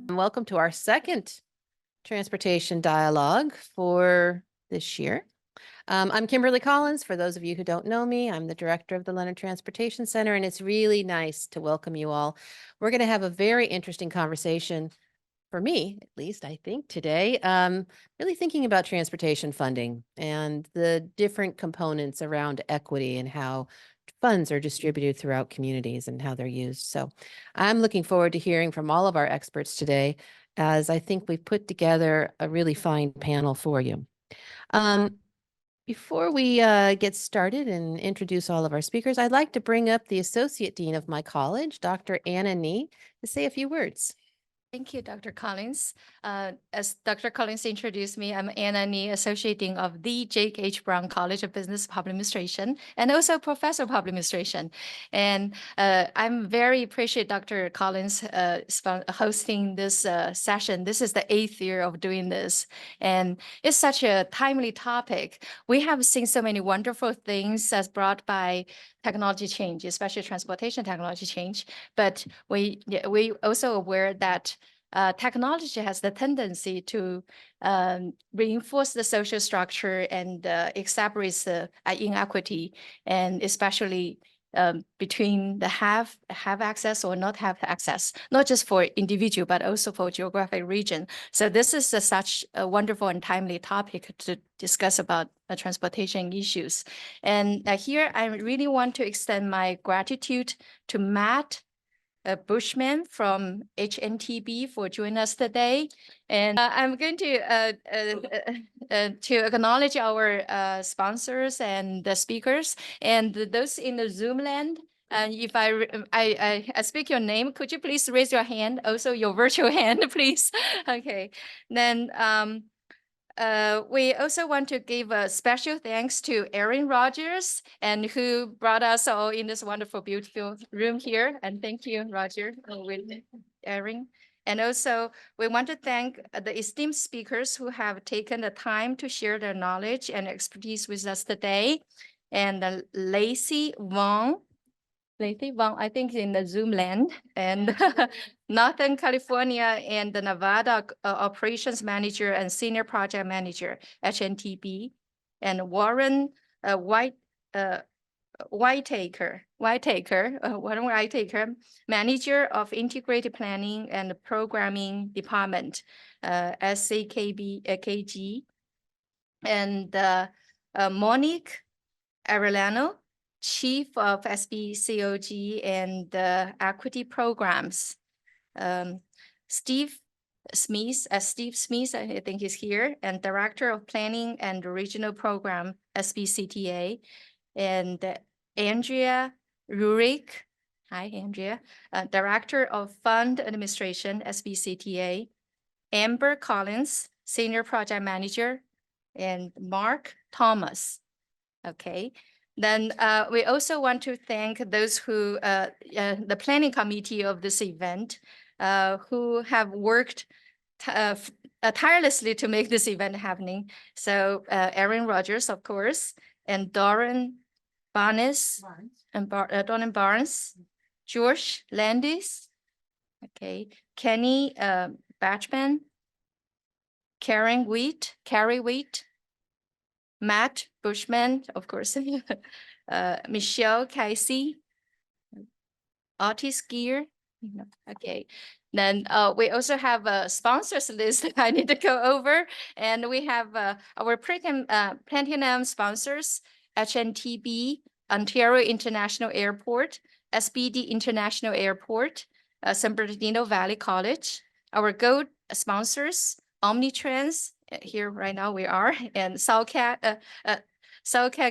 Welcome to our second transportation dialogue for this year. I'm Kimberly Collins. For those of you who don't know me, I'm the director of the Leonard Transportation Center, and it's really nice to welcome you all. We're going to have a very interesting conversation, for me at least, I think, today, really thinking about transportation funding and the different components around equity and how funds are distributed throughout communities and how they're used. So I'm looking forward to hearing from all of our experts today, as I think we've put together a really fine panel for you. Before we get started and introduce all of our speakers, I'd like to bring up the Associate Dean of my college, Dr. Anna Nee, to say a few words. Thank you, Dr. Collins. As Dr. Collins introduced me, I'm Anna Nee, Associate Dean of the Jake H. Brown College of Business Public Administration, and also Professor of Public Administration. And I'm very appreciate Dr. Collins hosting this session. This is the 8th year of doing this, and it's such a timely topic. We have seen so many wonderful things as brought by technology change, especially transportation technology change. But we also aware that technology has the tendency to reinforce the social structure and exacerbates the inequity, and especially between the have access or not have access, not just for individual, but also for geographic region. So this is such a wonderful and timely topic to discuss about transportation issues. And here I really want to extend my gratitude to Matt Bushman from HNTB for joining us today. And I'm going to acknowledge our sponsors and the speakers and those in the Zoom land. And if I speak your name, could you please raise your hand? Also your virtual hand, please. Okay. Then we also want to give a special thanks to Erin Rogers, and who brought us all in this wonderful, beautiful room here. And thank you, Roger, with Erin. And also, we want to thank the esteemed speakers who have taken the time to share their knowledge and expertise with us today. And Lacey Wong, I think in the Zoom land, and Northern California and the Nevada operations manager and senior project manager, HNTB, and Warren Whitaker, manager of integrated planning and programming department, KG, and Monique Arellano, Chief of SBCOG and Equity Programs. Steve Smith, I think he's here, and Director of Planning and Regional Program, SBCTA. And Andrea Rurik, hi Andrea, Director of Fund Administration, SBCTA. Amber Collins, Senior Project Manager, and Mark Thomas. Okay. Then we also want to thank those who, the planning committee of this event, who have worked tirelessly to make this event happening. So Erin Rogers, of course, and Doran Barnes, and Doran Barnes, George Landis, okay, Kenny Batchman, Carrie Wheat, Matt Bushman, of course, Michelle Casey, Otis Gear. Okay. Then we also have a sponsors list that I need to go over. And we have our platinum sponsors, HNTB, Ontario International Airport, SBD International Airport, San Bernardino Valley College. Our gold sponsors, Omnitrans, here right now we are, and Salcat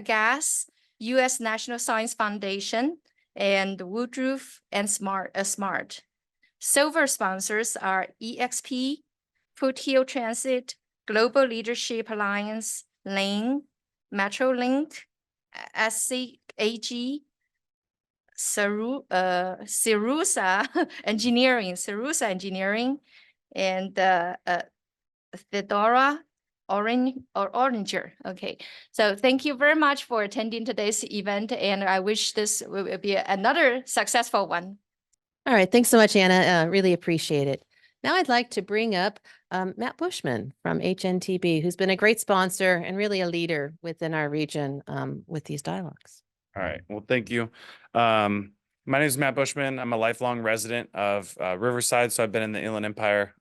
Gas, U.S. National Science Foundation, and Woodruff and Smart. Silver sponsors are EXP, Foothill Transit, Global Leadership Alliance, Lane, Metrolink, SCAG, Cerusa Engineering, and Fedora Oranger. Okay, so thank you very much for attending today's event, and I wish this will be another successful one. All right, thanks so much, Anna. Really appreciate it. Now I'd like to bring up Matt Bushman from HNTB, who's been a great sponsor and really a leader within our region with these dialogues. All right. Well, thank you. My name is Matt Bushman. I'm a lifelong resident of Riverside, so I've been in the Inland Empire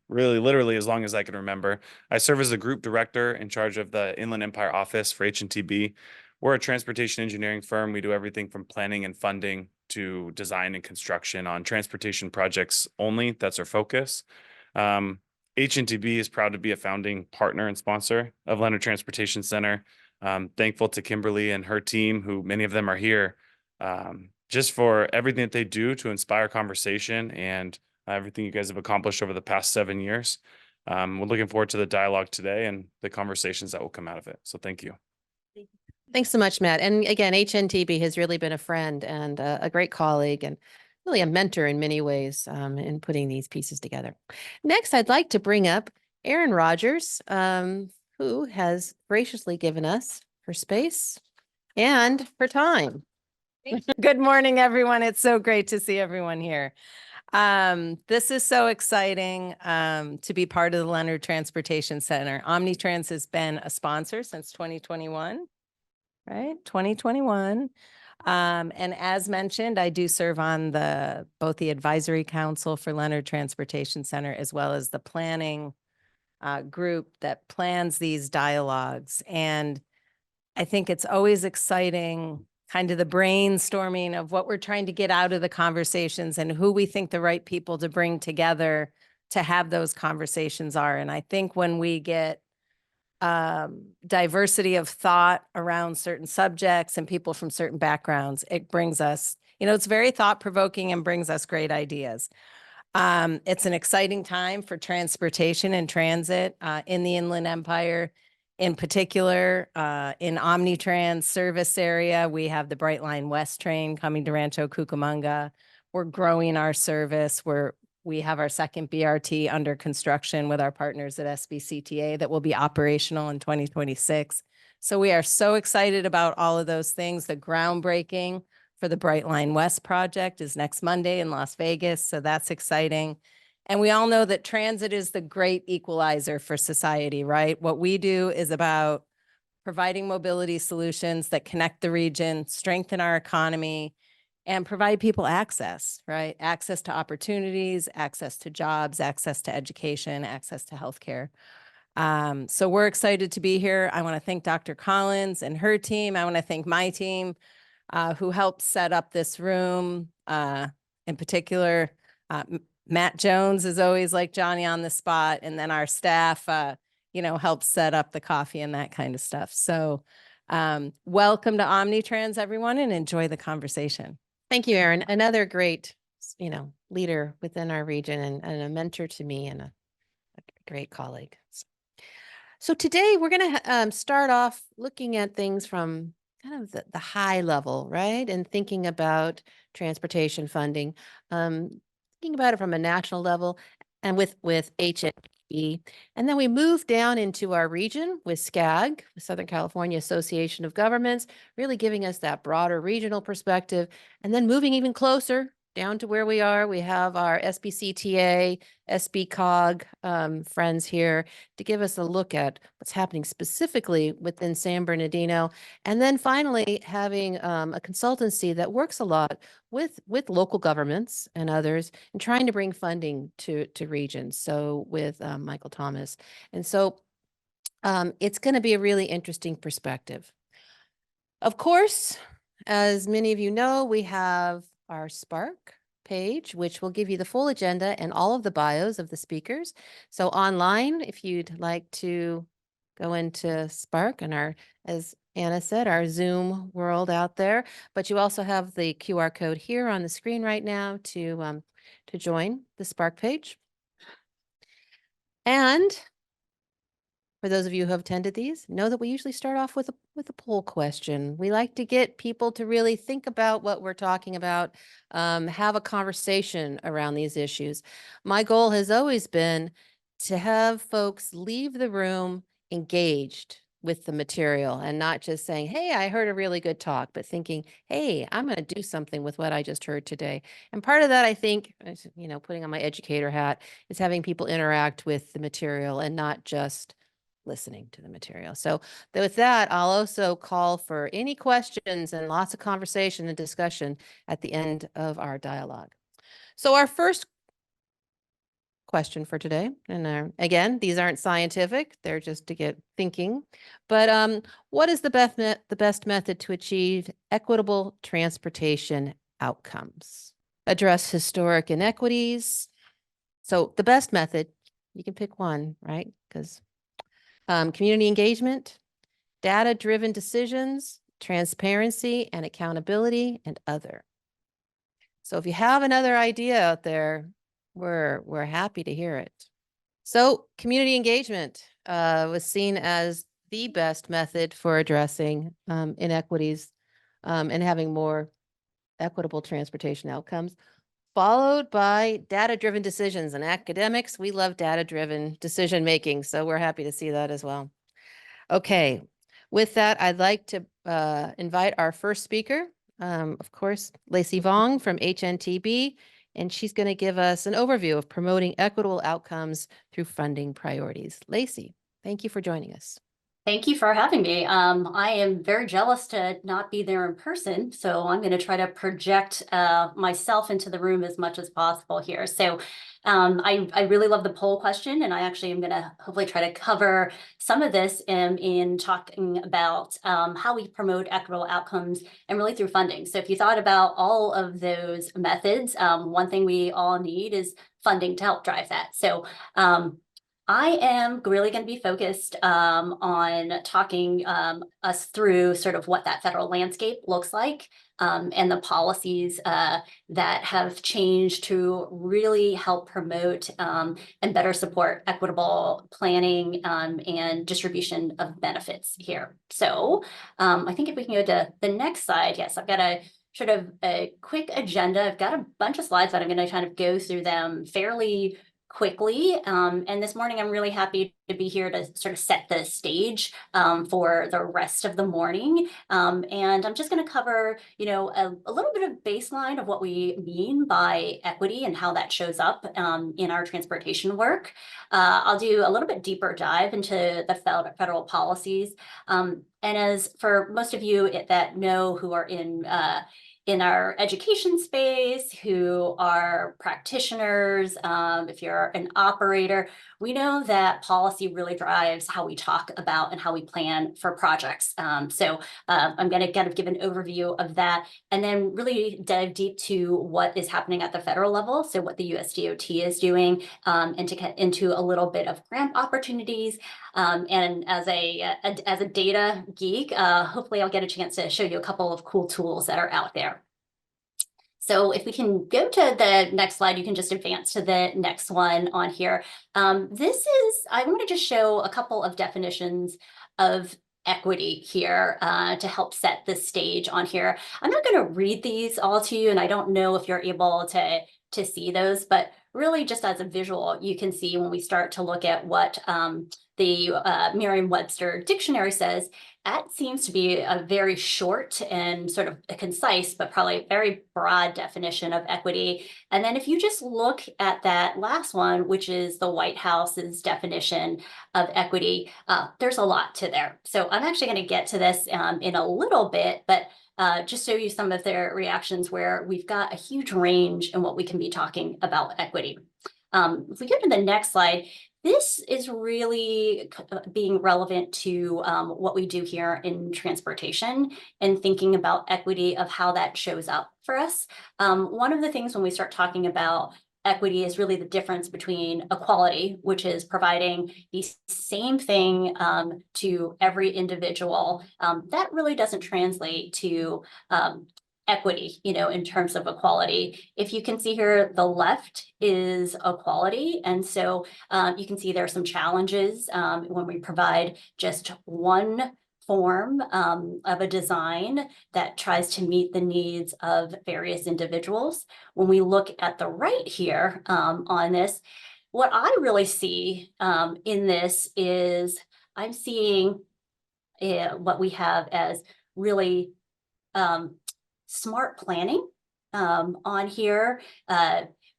really literally as long as I can remember. I serve as a group director in charge of the Inland Empire office for HNTB. We're a transportation engineering firm. We do everything from planning and funding to design and construction on transportation projects only. That's our focus. HNTB is proud to be a founding partner and sponsor of Leonard Transportation Center. Thankful to Kimberly and her team, who many of them are here, just for everything that they do to inspire conversation and everything you guys have accomplished over the past 7 years. We're looking forward to the dialogue today and the conversations that will come out of it. So thank you. Thanks so much, Matt. And again, HNTB has really been a friend and a great colleague and really a mentor in many ways in putting these pieces together. Next, I'd like to bring up Erin Rogers, who has graciously given us her space and her time. Good morning, everyone. It's so great to see everyone here. This is so exciting to be part of the Leonard Transportation Center. Omnitrans has been a sponsor since 2021, right? 2021. And as mentioned, I do serve on both the advisory council for Leonard Transportation Center as well as the planning group that plans these dialogues. And I think it's always exciting, kind of the brainstorming of what we're trying to get out of the conversations and who we think the right people to bring together to have those conversations are. And I think when we get diversity of thought around certain subjects and people from certain backgrounds, it brings us, it's very thought-provoking and brings us great ideas. It's an exciting time for transportation and transit in the Inland Empire. In particular, in Omnitrans service area, we have the Brightline West train coming to Rancho Cucamonga. We're growing our service. We have our second BRT under construction with our partners at SBCTA that will be operational in 2026. So we are so excited about all of those things. The groundbreaking for the Brightline West project is next Monday in Las Vegas. So that's exciting. And we all know that transit is the great equalizer for society, right? What we do is about providing mobility solutions that connect the region, strengthen our economy, and provide people access, right? Access to opportunities, access to jobs, access to education, access to healthcare. So we're excited to be here. I want to thank Dr. Collins and her team. I want to thank my team who helped set up this room. In particular, Matt Jones is always like Johnny on the spot. And then our staff, helps set up the coffee and that kind of stuff. So welcome to Omnitrans, everyone, and enjoy the conversation. Thank you, Erin. Another great, leader within our region and a mentor to me and a great colleague. So today we're going to start off looking at things from kind of the high level, right? And thinking about transportation funding, thinking about it from a national level and with HNB. And then we move down into our region with SCAG, the Southern California Association of Governments, really giving us that broader regional perspective. And then moving even closer down to where we are, we have our SBCTA, SBCOG friends here to give us a look at what's happening specifically within San Bernardino. And then finally having a consultancy that works a lot with local governments and others and trying to bring funding to regions. So with Michael Thomas. And so it's going to be a really interesting perspective. Of course, as many of you know, we have our Spark page, which will give you the full agenda and all of the bios of the speakers. So online, if you'd like to go into Spark and as Anna said, our Zoom world out there, but you also have the QR code here on the screen right now to join the Spark page. And for those of you who have attended these, know that we usually start off with a poll question. We like to get people to really think about what we're talking about, have a conversation around these issues. My goal has always been to have folks leave the room engaged, with the material and not just saying, hey, I heard a really good talk, but thinking, hey, I'm going to do something with what I just heard today. And part of that, I think, putting on my educator hat, is having people interact with the material and not just listening to the material. So with that, I'll also call for any questions and lots of conversation and discussion at the end of our dialogue. So our first question for today, and again, these aren't scientific, they're just to get thinking, but what is the best method to achieve equitable transportation outcomes? Address historic inequities. So the best method, you can pick one, right? Because community engagement, data-driven decisions, transparency and accountability, and other. So if you have another idea out there, we're happy to hear it. So community engagement was seen as the best method for addressing inequities and having more equitable transportation outcomes, followed by data-driven decisions. And academics, we love data-driven decision making, so we're happy to see that as well. Okay, with that, I'd like to invite our first speaker, of course, Lacey Vong from HNTB, and she's going to give us an overview of promoting equitable outcomes through funding priorities. Lacey, thank you for joining us. Thank you for having me. I am very jealous to not be there in person, so I'm going to try to project myself into the room as much as possible here. So I really love the poll question, and I actually am going to hopefully try to cover some of this in talking about how we promote equitable outcomes and really through funding. So if you thought about all of those methods, one thing we all need is funding to help drive that. So I am really going to be focused on talking us through sort of what that federal landscape looks like and the policies that have changed to really help promote and better support equitable planning and distribution of benefits here. So I think if we can go to the next slide, yes, I've got a sort of a quick agenda. I've got a bunch of slides, but I'm going to kind of go through them fairly quickly. And this morning, I'm really happy to be here to sort of set the stage for the rest of the morning. And I'm just going to cover, a little bit of baseline of what we mean by equity and how that shows up in our transportation work. I'll do a little bit deeper dive into the federal policies. And as for most of you that know who are in our education space, who are practitioners, if you're an operator, we know that policy really drives how we talk about and how we plan for projects. So I'm going to kind of give an overview of that and then really dive deep to what is happening at the federal level. So what the USDOT is doing and to get into a little bit of grant opportunities. And as a data geek, hopefully I'll get a chance to show you a couple of cool tools that are out there. So if we can go to the next slide, you can just advance to the next one on here. I want to just show a couple of definitions of equity here to help set the stage on here. I'm not going to read these all to you, and I don't know if you're able to see those, but really just as a visual, you can see when we start to look at what the Merriam-Webster dictionary says, that seems to be a very short and sort of a concise, but probably very broad definition of equity. And then if you just look at that last one, which is the White House's definition of equity, there's a lot to there. So I'm actually going to get to this in a little bit, but just show you some of their reactions where we've got a huge range in what we can be talking about equity. If we go to the next slide, this is really being relevant to what we do here in transportation and thinking about equity of how that shows up for us. One of the things when we start talking about equity is really the difference between equality, which is providing the same thing to every individual. That really doesn't translate to equity, in terms of equality. If you can see here, the left is equality. And so you can see there are some challenges when we provide just one form of a design that tries to meet the needs of various individuals. When we look at the right here on this, what I really see in this is I'm seeing what we have as really smart planning on here.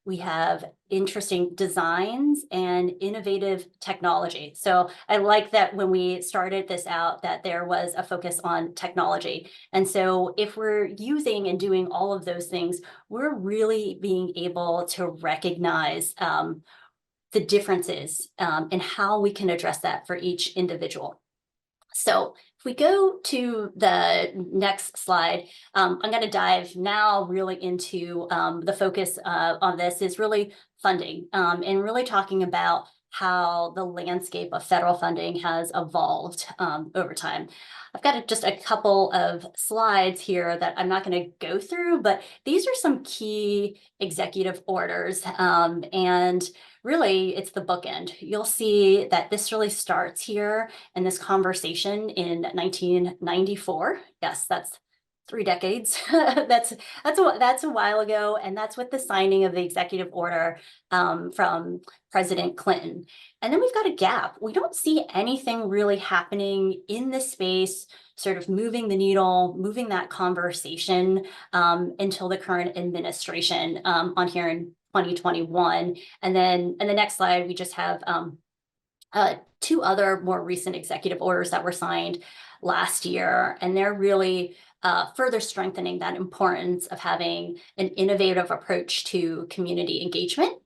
We have interesting designs and innovative technology. So I like that when we started this out, that there was a focus on technology. And so if we're using and doing all of those things, we're really being able to recognize the differences in how we can address that for each individual. So if we go to the next slide, I'm going to dive now really into the focus on this is really funding and really talking about how the landscape of federal funding has evolved over time. I've got just a couple of slides here that I'm not going to go through, but these are some key executive orders and really it's the bookend. You'll see that this really starts here in this conversation in 1994. Yes, that's 3 decades. that's a while ago, and that's with the signing of the executive order from President Clinton. And then we've got a gap. We don't see anything really happening in this space, sort of moving the needle, moving that conversation until the current administration on here in 2021. And then in the next slide, we just have 2 other more recent executive orders that were signed last year, and they're really further strengthening that importance of having an innovative approach to community engagement,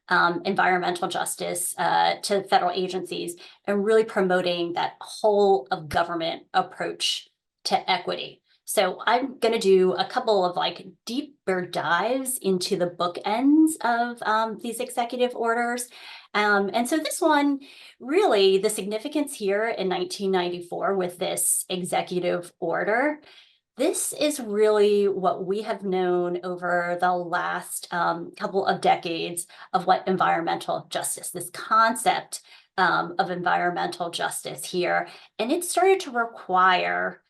environmental justice to federal agencies, and really promoting that whole of government approach to equity. So I'm going to do a couple of like deeper dives into the bookends of these executive orders. And so this one, really the significance here in 1994 with this executive order, this is really what we have known over the last couple of decades of what environmental justice, this concept of environmental justice here. And it started to require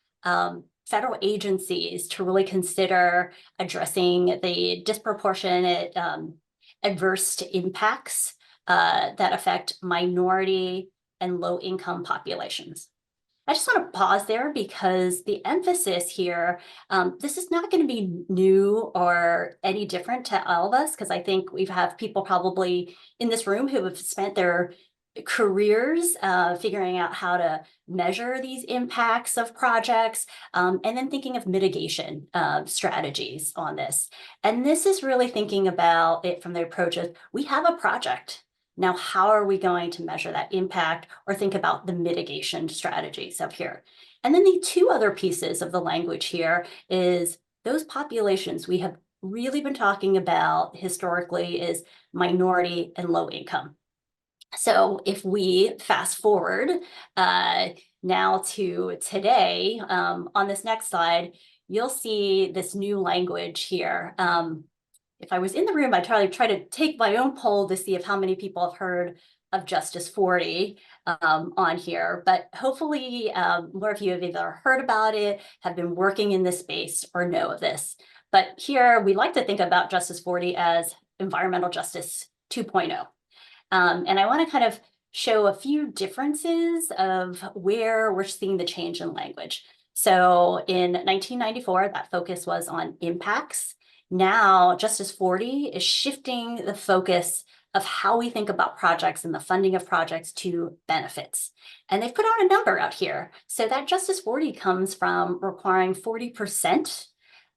federal agencies to really consider addressing the disproportionate adverse impacts that affect minority and low-income populations. I just want to pause there because the emphasis here, this is not going to be new or any different to all of us, because I think we have people probably in this room who have spent their careers figuring out how to measure these impacts of projects and then thinking of mitigation strategies on this. And this is really thinking about it from the approach of, we have a project. Now, how are we going to measure that impact or think about the mitigation strategies up here? And then the 2 other pieces of the language here is those populations we have really been talking about historically is minority and low income. So if we fast forward now to today, on this next slide, you'll see this new language here. If I was in the room, I'd try to take my own poll to see if how many people have heard of Justice 40 on here, but hopefully more of you have either heard about it, have been working in this space, or know of this. But here we like to think about Justice 40 as environmental justice 2.0. And I want to kind of show a few differences of where we're seeing the change in language. So in 1994, that focus was on impacts. Now, Justice 40 is shifting the focus of how we think about projects and the funding of projects to benefits. And they've put out a number out here. So that Justice 40 comes from requiring 40%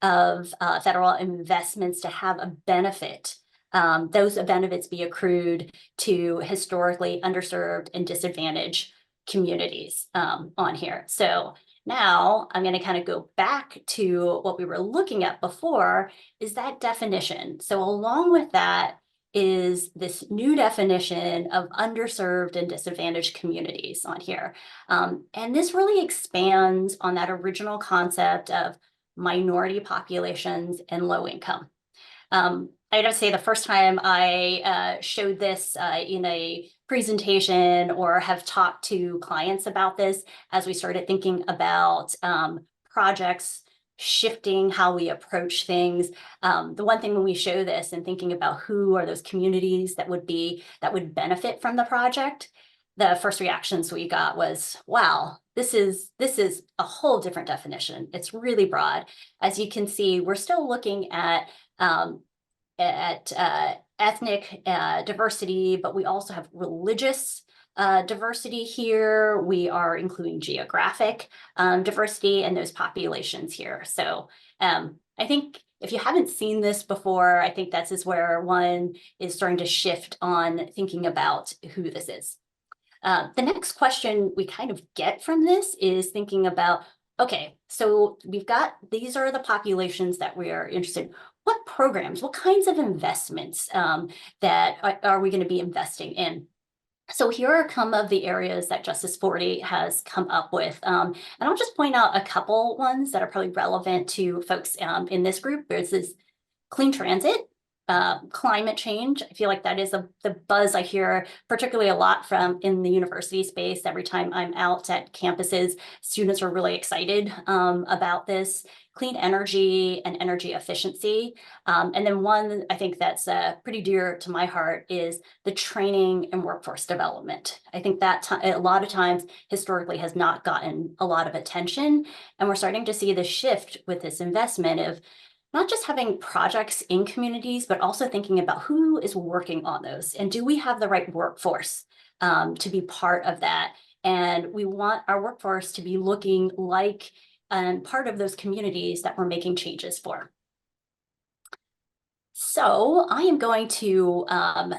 of federal investments to have a benefit. Those benefits be accrued to historically underserved and disadvantaged communities on here. So now I'm going to kind of go back to what we were looking at before, is that definition. So along with that is this new definition of underserved and disadvantaged communities on here. And this really expands on that original concept of minority populations and low income. I gotta say, the first time I showed this in a presentation or have talked to clients about this, as we started thinking about projects shifting how we approach things. The one thing when we show this and thinking about who are those communities that would benefit from the project, the first reactions we got was, wow, this is a whole different definition. It's really broad. As you can see, we're still looking at ethnic diversity, but we also have religious diversity here. We are including geographic diversity and those populations here. So I think if you haven't seen this before, I think that's where one is starting to shift on thinking about who this is. The next question we kind of get from this is thinking about, okay, so we've got, these are the populations that we are interested in. What programs, what kinds of investments that are we going to be investing in? So here are some of the areas that Justice 40 has come up with. And I'll just point out a couple ones that are probably relevant to folks in this group. There's this clean transit, climate change. I feel like that is the buzz I hear particularly a lot from in the university space. Every time I'm out at campuses, students are really excited about this. Clean energy and energy efficiency. And then one I think that's pretty dear to my heart is the training and workforce development. I think that a lot of times historically has not gotten a lot of attention. And we're starting to see the shift with this investment of not just having projects in communities, but also thinking about who is working on those. And do we have the right workforce to be part of that? And we want our workforce to be looking like and part of those communities that we're making changes for. So I am going to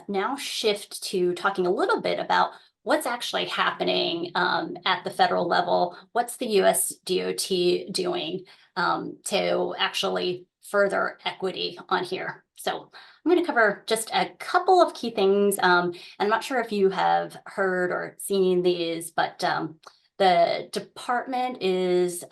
now shift to talking a little bit about what's actually happening at the federal level. What's the US DOT doing to actually further equity on here? So I'm going to cover just a couple of key things. And I'm not sure if you have heard or seen these, but the department is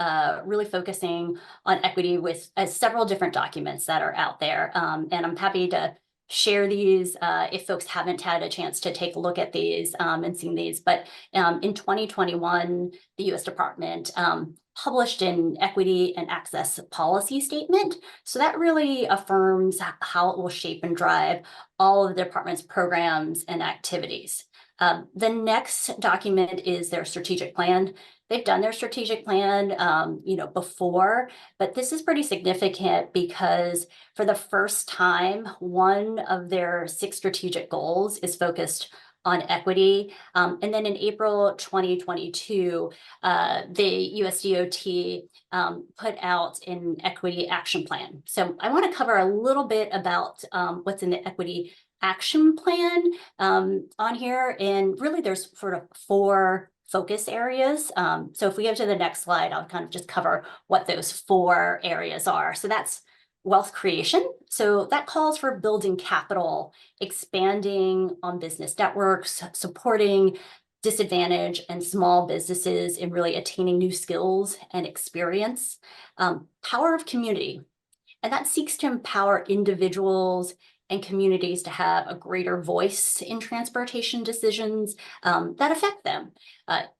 really focusing on equity with several different documents that are out there. And I'm happy to share these if folks haven't had a chance to take a look at these and seen these. But in 2021, the U.S. Department published an equity and access policy statement. So that really affirms how it will shape and drive all of the department's programs and activities. The next document is their strategic plan. They've done their strategic plan, before, but this is pretty significant because for the first time, one of their 6 strategic goals is focused on equity. And then in April 2022, the USDOT put out an equity action plan. So I want to cover a little bit about what's in the equity action plan on here. And really there's sort of 4 focus areas. So if we go to the next slide, I'll kind of just cover what those 4 areas are. So that's wealth creation. So that calls for building capital, expanding on business networks, supporting disadvantaged and small businesses in really attaining new skills and experience. Power of community. And that seeks to empower individuals and communities to have a greater voice in transportation decisions that affect them.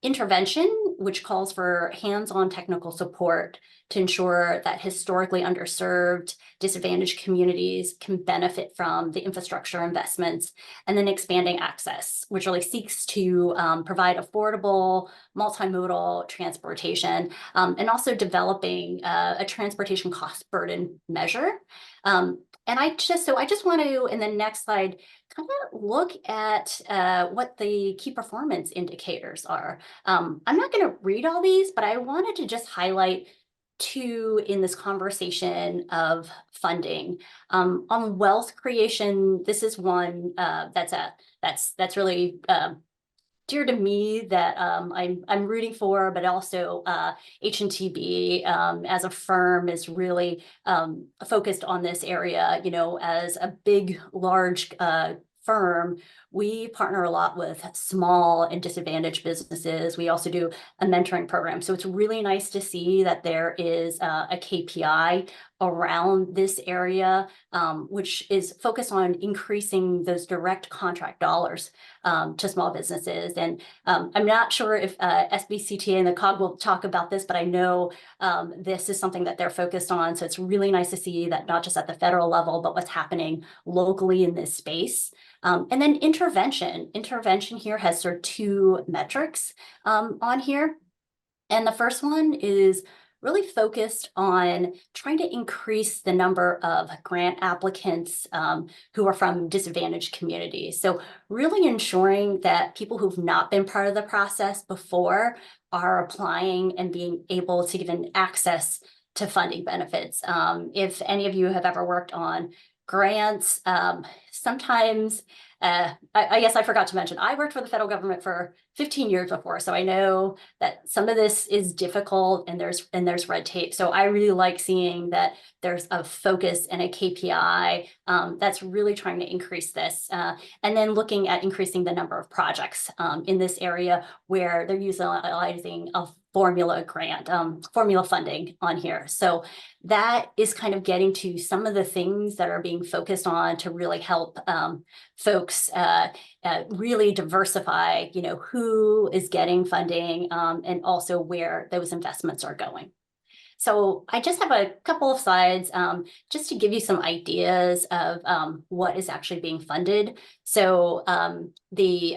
Intervention, which calls for hands-on technical support to ensure that historically underserved, disadvantaged communities can benefit from the infrastructure investments. And then expanding access, which really seeks to provide affordable, multimodal transportation, and also developing a transportation cost burden measure. And I just want to, in the next slide, kind of look at what the key performance indicators are. I'm not going to read all these, but I wanted to just highlight 2 in this conversation of funding. On wealth creation, this is one that's really dear to me that I'm rooting for, but also H&TB as a firm is really focused on this area. As a big, large firm, we partner a lot with small and disadvantaged businesses. We also do a mentoring program. So it's really nice to see that there is a KPI around this area, which is focused on increasing those direct contract dollars to small businesses. And I'm not sure if SBCTA and the COG will talk about this, but I know this is something that they're focused on. So it's really nice to see that not just at the federal level, but what's happening locally in this space. And then intervention. Intervention here has sort of two metrics on here. And the first one is really focused on trying to increase the number of grant applicants who are from disadvantaged communities. So really ensuring that people who've not been part of the process before are applying and being able to given access to funding benefits. If any of you have ever worked on grants, sometimes I guess I forgot to mention, I worked for the federal government for 15 years before, so I know that some of this is difficult and there's red tape. So I really like seeing that there's a focus and a KPI that's really trying to increase this. And then looking at increasing the number of projects in this area where they're utilizing a formula grant, formula funding on here. So that is kind of getting to some of the things that are being focused on to really help folks really diversify, who is getting funding and also where those investments are going. So I just have a couple of slides just to give you some ideas of what is actually being funded. So the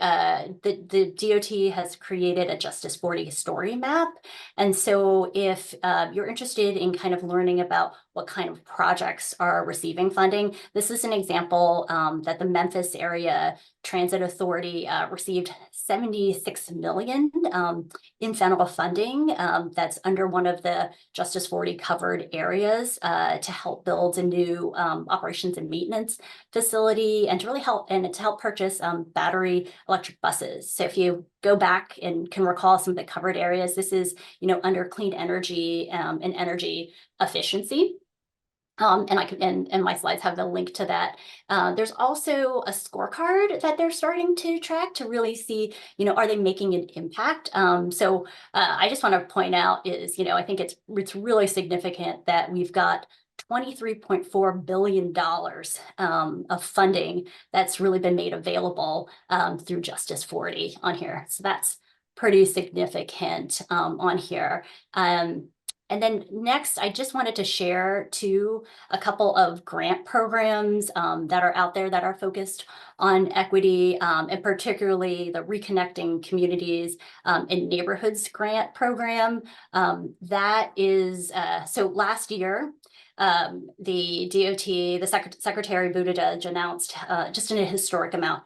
DOT has created a Justice 40 story map. And so if you're interested in kind of learning about what kind of projects are receiving funding, this is an example that the Memphis Area Transit Authority received 76 million in federal funding that's under one of the Justice 40 covered areas to help build a new operations and maintenance facility and to really help purchase battery electric buses. So if you go back and can recall some of the covered areas, this is under clean energy and energy efficiency. And my slides have the link to that. There's also a scorecard that they're starting to track to really see, are they making an impact? So I just want to point out is, I think it's really significant that we've got $23.4 billion of funding that's really been made available through Justice 40 on here. So that's pretty significant on here. And then next, I just wanted to share too a couple of grant programs that are out there that are focused on equity and particularly the Reconnecting Communities in Neighborhoods grant program. That is, so last year, the DOT, the Secretary Buttigieg announced just in a historic amount,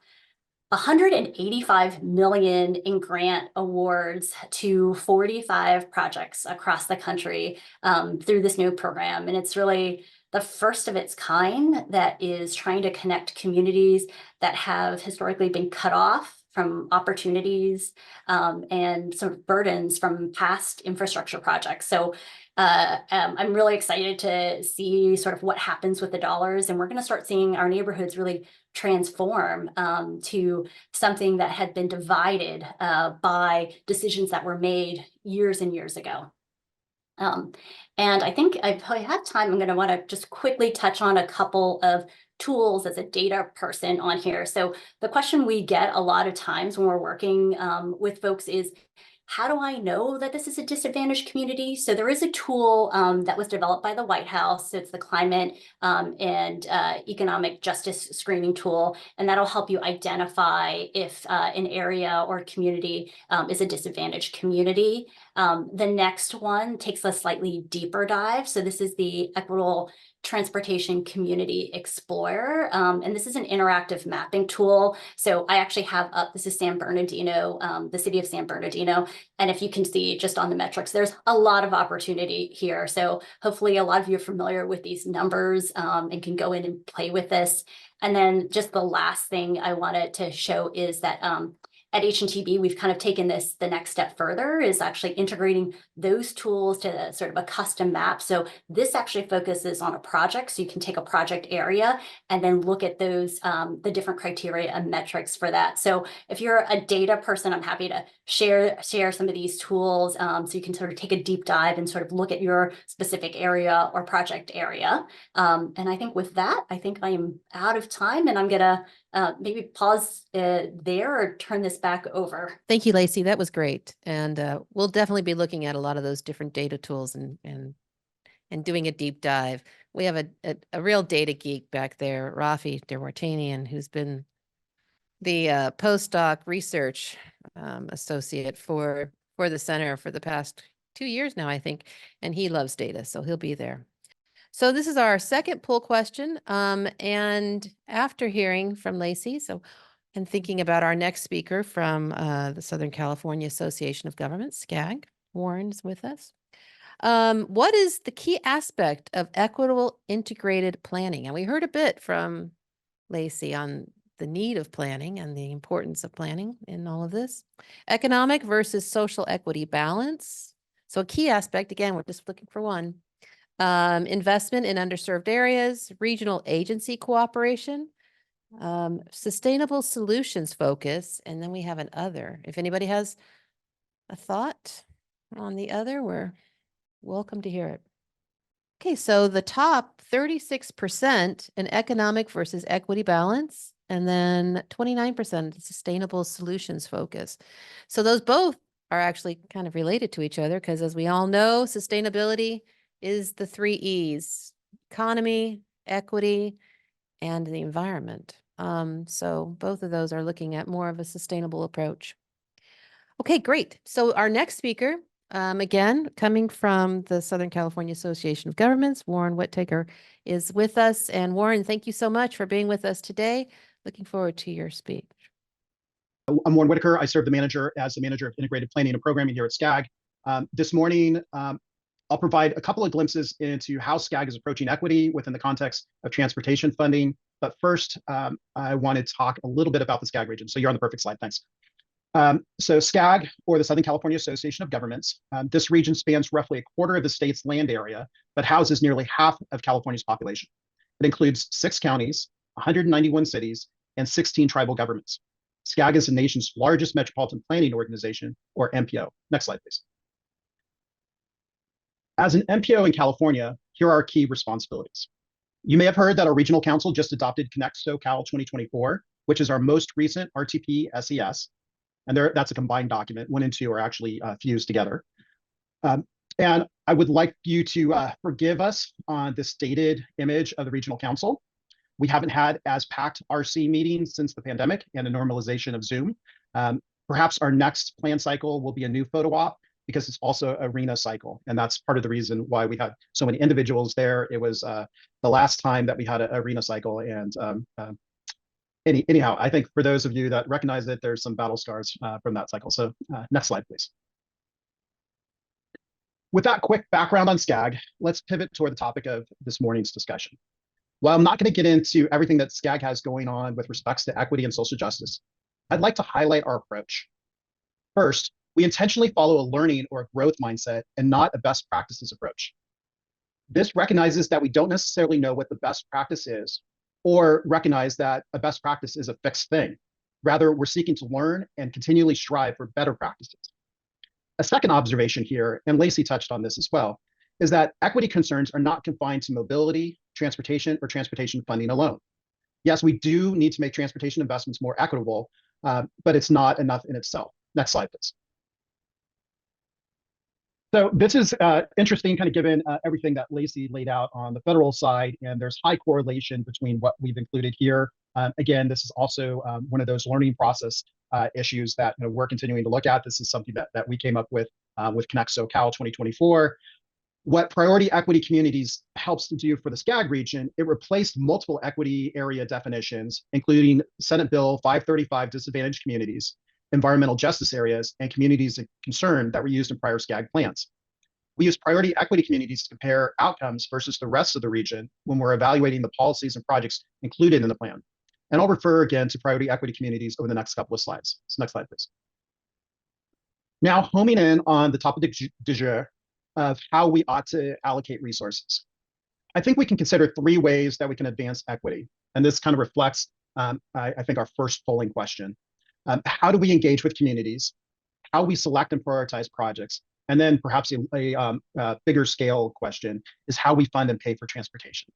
185 million in grant awards to 45 projects across the country through this new program. And it's really the first of its kind that is trying to connect communities that have historically been cut off from opportunities and sort of burdens from past infrastructure projects. So I'm really excited to see sort of what happens with the dollars, and we're going to start seeing our neighborhoods really transform to something that had been divided by decisions that were made years and years ago. And I think if I have time, I'm going to want to just quickly touch on a couple of tools as a data person on here. So the question we get a lot of times when we're working with folks is, how do I know that this is a disadvantaged community? So there is a tool that was developed by the White House. So it's the Climate and Economic Justice Screening Tool, and that'll help you identify if an area or community is a disadvantaged community. The next one takes a slightly deeper dive. So this is the Equitable Transportation Community Explorer. And this is an interactive mapping tool. So I actually have up, this is San Bernardino, the city of San Bernardino. And if you can see just on the metrics, there's a lot of opportunity here. So hopefully a lot of you are familiar with these numbers and can go in and play with this. And then just the last thing I wanted to show is that at HNTB, we've kind of taken this the next step further, is actually integrating those tools to sort of a custom map. So this actually focuses on a project. So you can take a project area and then look at those, the different criteria and metrics for that. So if you're a data person, I'm happy to share some of these tools, so you can sort of take a deep dive and sort of look at your specific area or project area. And I think with that, I think I am out of time, and I'm gonna maybe pause there or turn this back over. Thank you, Lacey. That was great. And we'll definitely be looking at a lot of those different data tools and doing a deep dive. We have a real data geek back there, Rafi Dewartanian, who's been the postdoc research associate for the center for the past 2 years now, I think, and he loves data, so he'll be there. So this is our second poll question, and after hearing from Lacey, and thinking about our next speaker from the Southern California Association of Governments, SCAG, Warren's with us. What is the key aspect of equitable integrated planning? And we heard a bit from Lacey on the need of planning and the importance of planning in all of this. Economic versus social equity balance. So a key aspect, again, we're just looking for one. Investment in underserved areas, regional agency cooperation, sustainable solutions focus, and then we have an other. If anybody has a thought on the other, we're welcome to hear it. Okay, so the top 36% in economic versus equity balance, and then 29% sustainable solutions focus. So those both are actually kind of related to each other, because as we all know, sustainability is the 3 E's: economy, equity, and the environment. So both of those are looking at more of a sustainable approach. Okay, great. So our next speaker, again, coming from the Southern California Association of Governments, Warren Whittaker is with us. And Warren, thank you so much for being with us today. Looking forward to your speech. I'm Warren Whittaker. I serve as the manager of integrated planning and programming here at SCAG. This morning, I'll provide a couple of glimpses into how SCAG is approaching equity within the context of transportation funding. But first, I want to talk a little bit about the SCAG region. So you're on the perfect slide, thanks. So SCAG, or the Southern California Association of Governments, this region spans roughly a quarter of the state's land area, but houses nearly half of California's population. It includes 6 counties, 191 cities, and 16 tribal governments. SCAG is the nation's largest metropolitan planning organization, or MPO. Next slide, please. As an MPO in California, here are our key responsibilities. You may have heard that our regional council just adopted Connect SoCal 2024, which is our most recent RTP SES. And that's a combined document. 1 and 2 are actually fused together. And I would like you to forgive us on this dated image of the regional council. We haven't had as packed RC meetings since the pandemic and a normalization of Zoom. Perhaps our next plan cycle will be a new photo op, because it's also arena cycle. And that's part of the reason why we had so many individuals there. It was the last time that we had an arena cycle. And anyhow, I think for those of you that recognize it, there's some battle scars from that cycle. So next slide, please. With that quick background on SCAG, let's pivot toward the topic of this morning's discussion. While I'm not going to get into everything that SCAG has going on with respects to equity and social justice, I'd like to highlight our approach. First, we intentionally follow a learning or a growth mindset and not a best practices approach. This recognizes that we don't necessarily know what the best practice is, or recognize that a best practice is a fixed thing. Rather, we're seeking to learn and continually strive for better practices. A second observation here, and Lacey touched on this as well, is that equity concerns are not confined to mobility, transportation, or transportation funding alone. Yes, we do need to make transportation investments more equitable, but it's not enough in itself. Next slide, please. So this is interesting, kind of given everything that Lacey laid out on the federal side, and there's high correlation between what we've included here. Again, this is also one of those learning process issues that we're continuing to look at. This is something that we came up with Connect SoCal 2024. What priority equity communities helps to do for the SCAG region, it replaced multiple equity area definitions, including Senate Bill 535 disadvantaged communities, environmental justice areas, and communities of concern that were used in prior SCAG plans. We use priority equity communities to compare outcomes versus the rest of the region when we're evaluating the policies and projects included in the plan. And I'll refer again to priority equity communities over the next couple of slides. So next slide, please. Now, homing in on the topic du jour of how we ought to allocate resources. I think we can consider 3 ways that we can advance equity. And this kind of reflects, I think, our first polling question. How do we engage with communities? How we select and prioritize projects? And then perhaps a bigger scale question is how we fund and pay for transportation.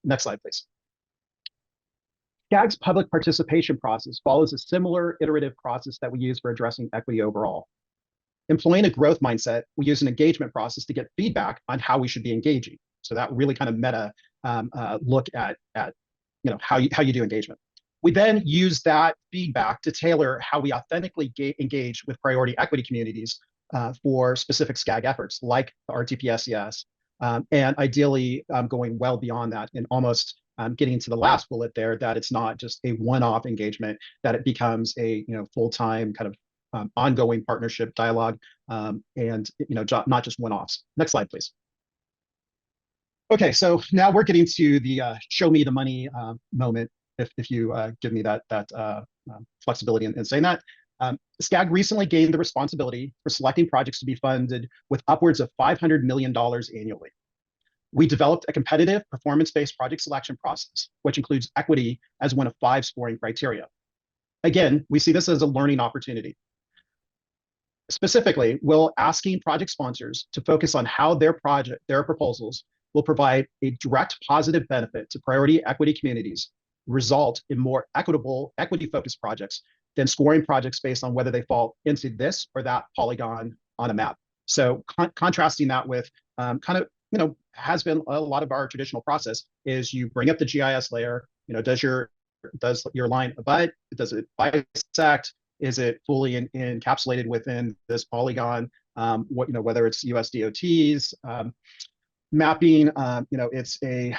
Next slide, please. SCAG's public participation process follows a similar iterative process that we use for addressing equity overall. Employing a growth mindset, we use an engagement process to get feedback on how we should be engaging. So that really kind of meta look at how you do engagement. We then use that feedback to tailor how we authentically engage with priority equity communities for specific SCAG efforts, like the RTPSES, and ideally going well beyond that and almost getting to the last bullet there, that it's not just a one-off engagement, that it becomes a full-time kind of ongoing partnership dialogue, and not just one-offs. Next slide, please. Okay, so now we're getting to the show me the money moment, if you give me that flexibility in saying that. SCAG recently gained the responsibility for selecting projects to be funded with upwards of $500 million annually. We developed a competitive performance-based project selection process, which includes equity as one of 5 scoring criteria. Again, we see this as a learning opportunity. Specifically, we're asking project sponsors to focus on how their proposals will provide a direct positive benefit to priority equity communities, result in more equitable, equity-focused projects than scoring projects based on whether they fall into this or that polygon on a map. So contrasting that with has been a lot of our traditional process is you bring up the GIS layer, does your line abut, does it bisect, is it fully encapsulated within this polygon, whether it's USDOTs, mapping, it's a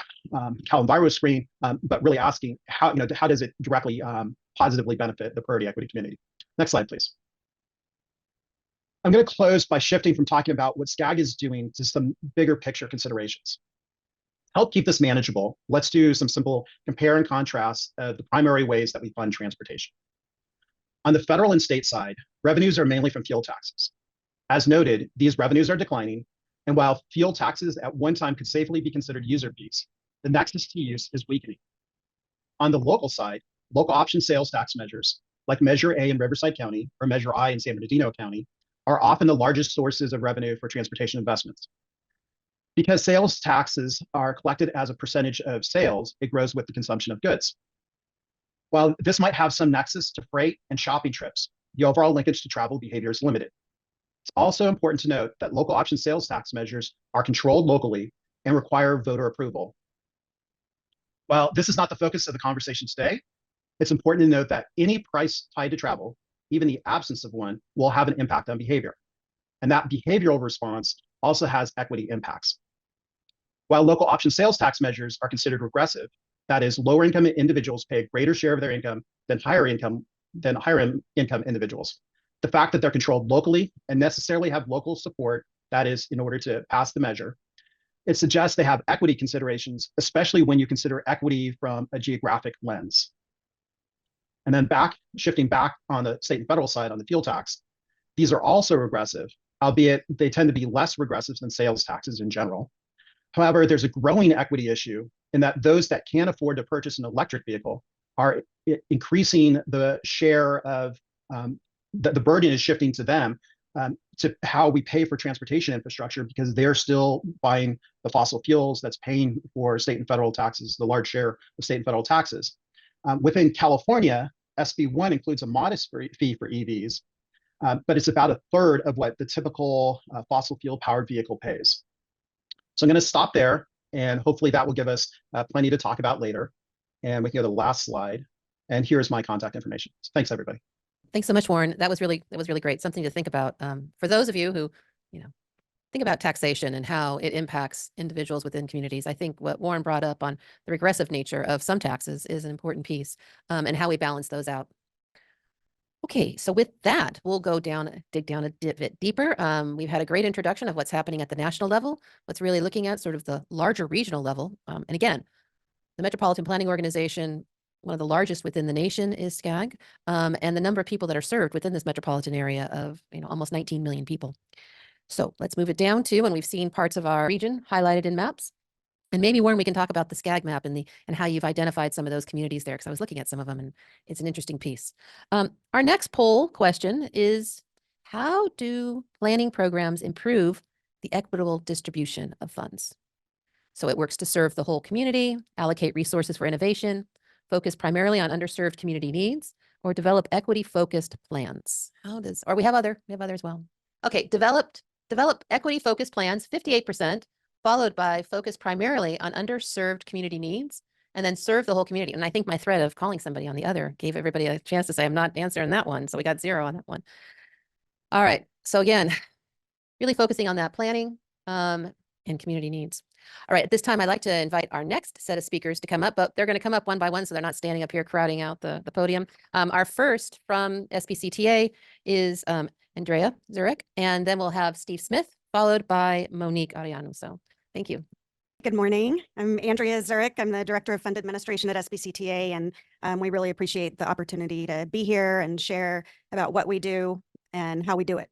Calendaro screen, but really asking how does it directly positively benefit the priority equity community. Next slide, please. I'm going to close by shifting from talking about what SCAG is doing to some bigger picture considerations. Help keep this manageable, let's do some simple compare and contrast of the primary ways that we fund transportation. On the federal and state side, revenues are mainly from fuel taxes. As noted, these revenues are declining, and while fuel taxes at one time could safely be considered user fees, the nexus to use is weakening. On the local side, local option sales tax measures, like Measure A in Riverside County or Measure I in San Bernardino County, are often the largest sources of revenue for transportation investments. Because sales taxes are collected as a percentage of sales, it grows with the consumption of goods. While this might have some nexus to freight and shopping trips, the overall linkage to travel behavior is limited. It's also important to note that local option sales tax measures are controlled locally and require voter approval. While this is not the focus of the conversation today, it's important to note that any price tied to travel, even the absence of one, will have an impact on behavior. And that behavioral response also has equity impacts. While local option sales tax measures are considered regressive, that is, lower income individuals pay a greater share of their income than higher income individuals. The fact that they're controlled locally and necessarily have local support, that is, in order to pass the measure, it suggests they have equity considerations, especially when you consider equity from a geographic lens. And then shifting back on the state and federal side on the fuel tax, these are also regressive, albeit they tend to be less regressive than sales taxes in general. However, there's a growing equity issue in that those that can't afford to purchase an electric vehicle are increasing the share of the burden is shifting to them to how we pay for transportation infrastructure, because they're still buying the fossil fuels that's paying for state and federal taxes, the large share of state and federal taxes. Within California, SB 1 includes a modest fee for EVs, but it's about 1/3 of what the typical fossil fuel powered vehicle pays. So I'm going to stop there, and hopefully that will give us plenty to talk about later. And we can go to the last slide. And here's my contact information. So thanks, everybody. Thanks so much, Warren. That was really great. Something to think about for those of you who, think about taxation and how it impacts individuals within communities. I think what Warren brought up on the regressive nature of some taxes is an important piece, and how we balance those out. Okay, so with that, we'll dig down a bit deeper. We've had a great introduction of what's happening at the national level, what's really looking at sort of the larger regional level. And again, the Metropolitan Planning Organization one of the largest within the nation is SCAG, and the number of people that are served within this metropolitan area of, almost 19 million people. So let's move it down to, and we've seen parts of our region highlighted in maps. And maybe, Warren, we can talk about the SCAG map and how you've identified some of those communities there, because I was looking at some of them and it's an interesting piece. Our next poll question is, how do planning programs improve the equitable distribution of funds? So it works to serve the whole community, allocate resources for innovation, focus primarily on underserved community needs, or develop equity-focused plans. Or we have other as well. Okay, develop equity-focused plans, 58%, followed by focus primarily on underserved community needs, and then serve the whole community. And I think my thread of calling somebody on the other gave everybody a chance to say, I'm not answering that one. So we got 0 on that one. All right. So again, really focusing on that planning and community needs. All right. At this time, I'd like to invite our next set of speakers to come up, but they're going to come up one by one, so they're not standing up here crowding out the podium. Our first from SBCTA is Andrea Zurich, and then we'll have Steve Smith, followed by Monique Ariano. So thank you. Good morning. I'm Andrea Zurich. I'm the Director of Fund Administration at SBCTA, and we really appreciate the opportunity to be here and share about what we do and how we do it.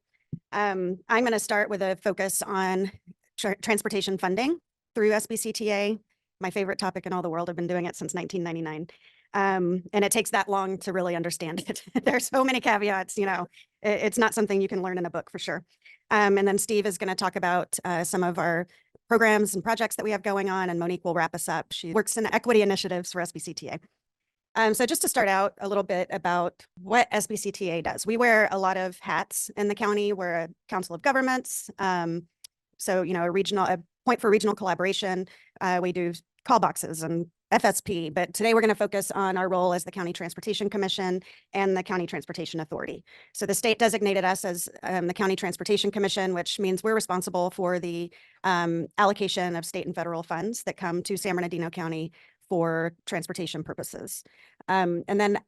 I'm going to start with a focus on transportation funding through SBCTA, my favorite topic in all the world. I've been doing it since 1999. And it takes that long to really understand it. There's so many caveats, it's not something you can learn in a book for sure. And then Steve is going to talk about some of our programs and projects that we have going on, and Monique will wrap us up. She works in equity initiatives for SBCTA. So just to start out a little bit about what SBCTA does. We wear a lot of hats in the county. We're a council of governments. So, a point for regional collaboration. We do call boxes and FSP, but today we're going to focus on our role as the County Transportation Commission and the County Transportation Authority. So the state designated us as the County Transportation Commission, which means we're responsible for the allocation of state and federal funds that come to San Bernardino County for transportation purposes. And then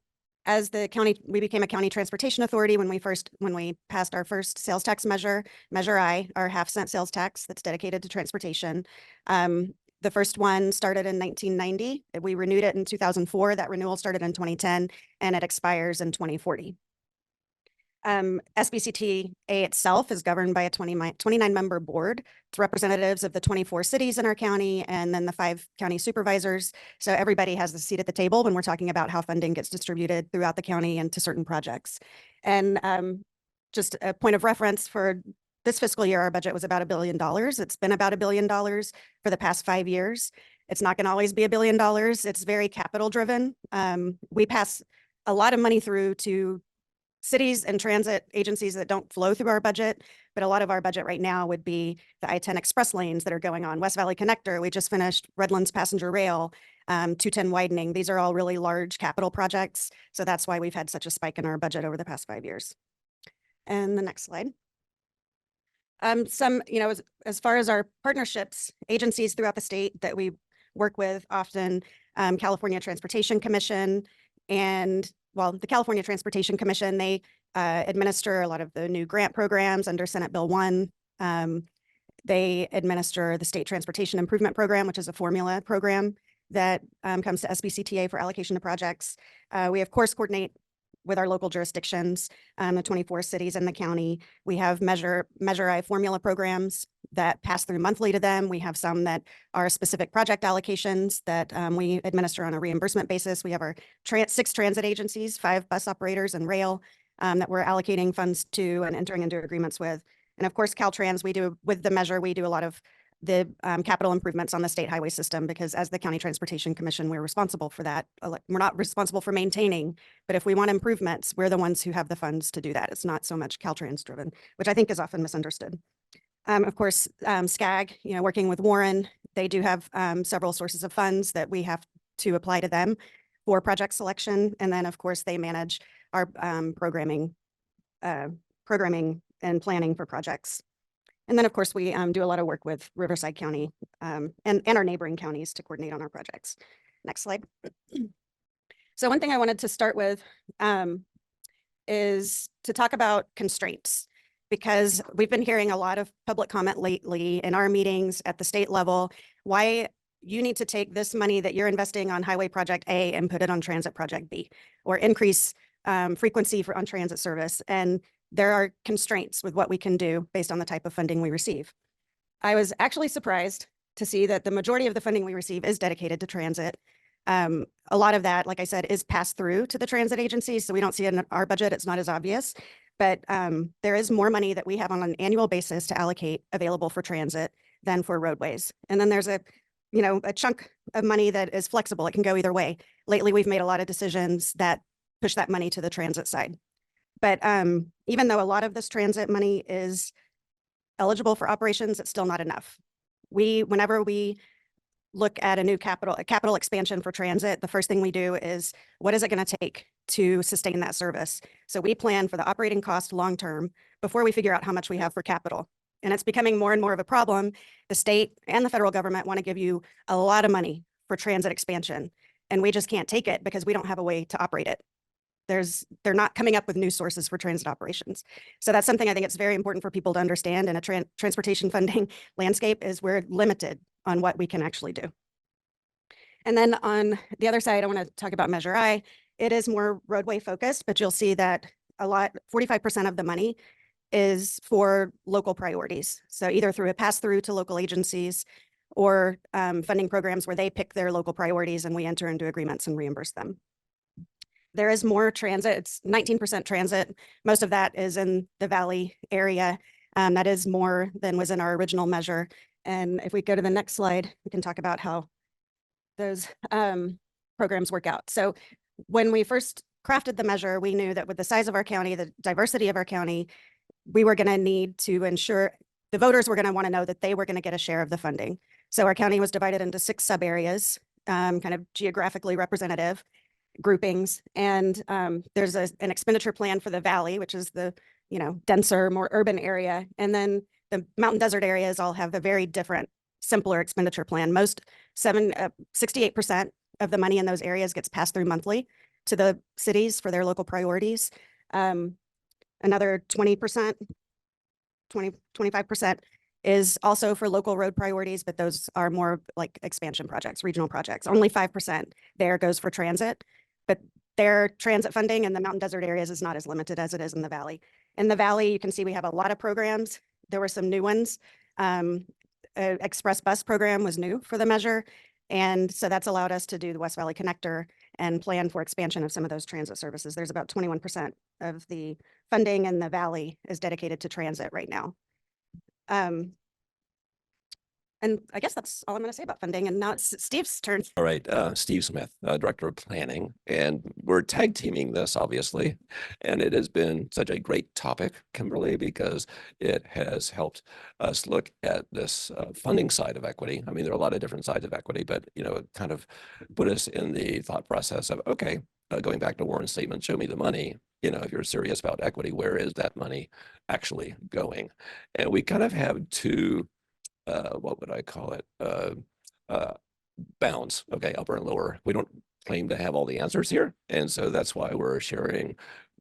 as the county, we became a County Transportation Authority when we passed our first sales tax measure I, our half-cent sales tax that's dedicated to transportation. The first one started in 1990. We renewed it in 2004. That renewal started in 2010, and it expires in 2040. SBCTA itself is governed by a 29-member board. It's representatives of the 24 cities in our county and then the 5 county supervisors. So everybody has a seat at the table when we're talking about how funding gets distributed throughout the county and to certain projects. And just a point of reference for this fiscal year, our budget was about $1 billion. It's been about $1 billion for the past 5 years. It's not going to always be $1 billion. It's very capital driven. We pass a lot of money through to cities and transit agencies that don't flow through our budget, but a lot of our budget right now would be the I-10 express lanes that are going on, West Valley Connector. We just finished Redlands Passenger Rail, 210 widening. These are all really large capital projects. So that's why we've had such a spike in our budget over the past 5 years. And the next slide. As far as our partnerships, agencies throughout the state that we work with often, California Transportation Commission, and the California Transportation Commission, they administer a lot of the new grant programs under Senate Bill 1. They administer the State Transportation Improvement Program, which is a formula program that comes to SBCTA for allocation to projects. We, of course, coordinate with our local jurisdictions, the 24 cities in the county. We have Measure I formula programs that pass through monthly to them. We have some that are specific project allocations that we administer on a reimbursement basis. We have our 6 transit agencies, 5 bus operators and rail that we're allocating funds to and entering into agreements with. And of course, Caltrans, with the measure, we do a lot of the capital improvements on the state highway system, because as the County Transportation Commission, we're responsible for that. We're not responsible for maintaining, but if we want improvements, we're the ones who have the funds to do that. It's not so much Caltrans driven, which I think is often misunderstood. Of course, SCAG, working with Warren, they do have several sources of funds that we have to apply to them for project selection. And then of course, they manage our programming and planning for projects. And then, of course, we do a lot of work with Riverside County and our neighboring counties to coordinate on our projects. Next slide. So one thing I wanted to start with is to talk about constraints, because we've been hearing a lot of public comment lately in our meetings at the state level. Why you need to take this money that you're investing on highway project A and put it on transit project B, or increase frequency on transit service. And there are constraints with what we can do based on the type of funding we receive. I was actually surprised to see that the majority of the funding we receive is dedicated to transit. A lot of that, like I said, is passed through to the transit agencies, so we don't see it in our budget. It's not as obvious, but there is more money that we have on an annual basis to allocate available for transit than for roadways. And then there's a chunk of money that is flexible. It can go either way. Lately, we've made a lot of decisions that push that money to the transit side. But even though a lot of this transit money is eligible for operations, it's still not enough. Whenever we look at a new capital expansion for transit, the first thing we do is, what is it going to take to sustain that service? So we plan for the operating cost long-term before we figure out how much we have for capital. And it's becoming more and more of a problem. The state and the federal government want to give you a lot of money for transit expansion, and we just can't take it because we don't have a way to operate it. They're not coming up with new sources for transit operations. So that's something I think it's very important for people to understand in a transportation funding landscape, is we're limited on what we can actually do. And then on the other side, I want to talk about Measure I. It is more roadway focused, but you'll see that 45% of the money is for local priorities. So either through a pass through to local agencies, or funding programs where they pick their local priorities and we enter into agreements and reimburse them. There is more transit. It's 19% transit. Most of that is in the Valley area. That is more than was in our original measure. And if we go to the next slide, we can talk about how those programs work out. So when we first crafted the measure, we knew that with the size of our county, the diversity of our county, we were going to need to ensure the voters were going to want to know that they were going to get a share of the funding. So our county was divided into 6 sub areas, kind of geographically representative groupings. And there's an expenditure plan for the Valley, which is the denser, more urban area. And then the mountain desert areas all have a very different, simpler expenditure plan. 68% of the money in those areas gets passed through monthly to the cities for their local priorities. Another 20%, 25% is also for local road priorities, but those are more like expansion projects, regional projects. Only 5% there goes for transit, but their transit funding in the mountain desert areas is not as limited as it is in the Valley. In the Valley, you can see we have a lot of programs. There were some new ones. Express bus program was new for the measure. And so that's allowed us to do the West Valley Connector and plan for expansion of some of those transit services. There's about 21% of the funding in the Valley is dedicated to transit right now. And I guess that's all I'm going to say about funding. And now it's Steve's turn. All right, Steve Smith, Director of Planning, and we're tag teaming this, obviously. And it has been such a great topic, Kimberly, because it has helped us look at this funding side of equity. I mean, there are a lot of different sides of equity, but, it kind of put us in the thought process of, okay, going back to Warren's statement, show me the money. If you're serious about equity, where is that money actually going? And we kind of have two, what would I call it? Bounds, okay, upper and lower. We don't claim to have all the answers here. And so that's why we're sharing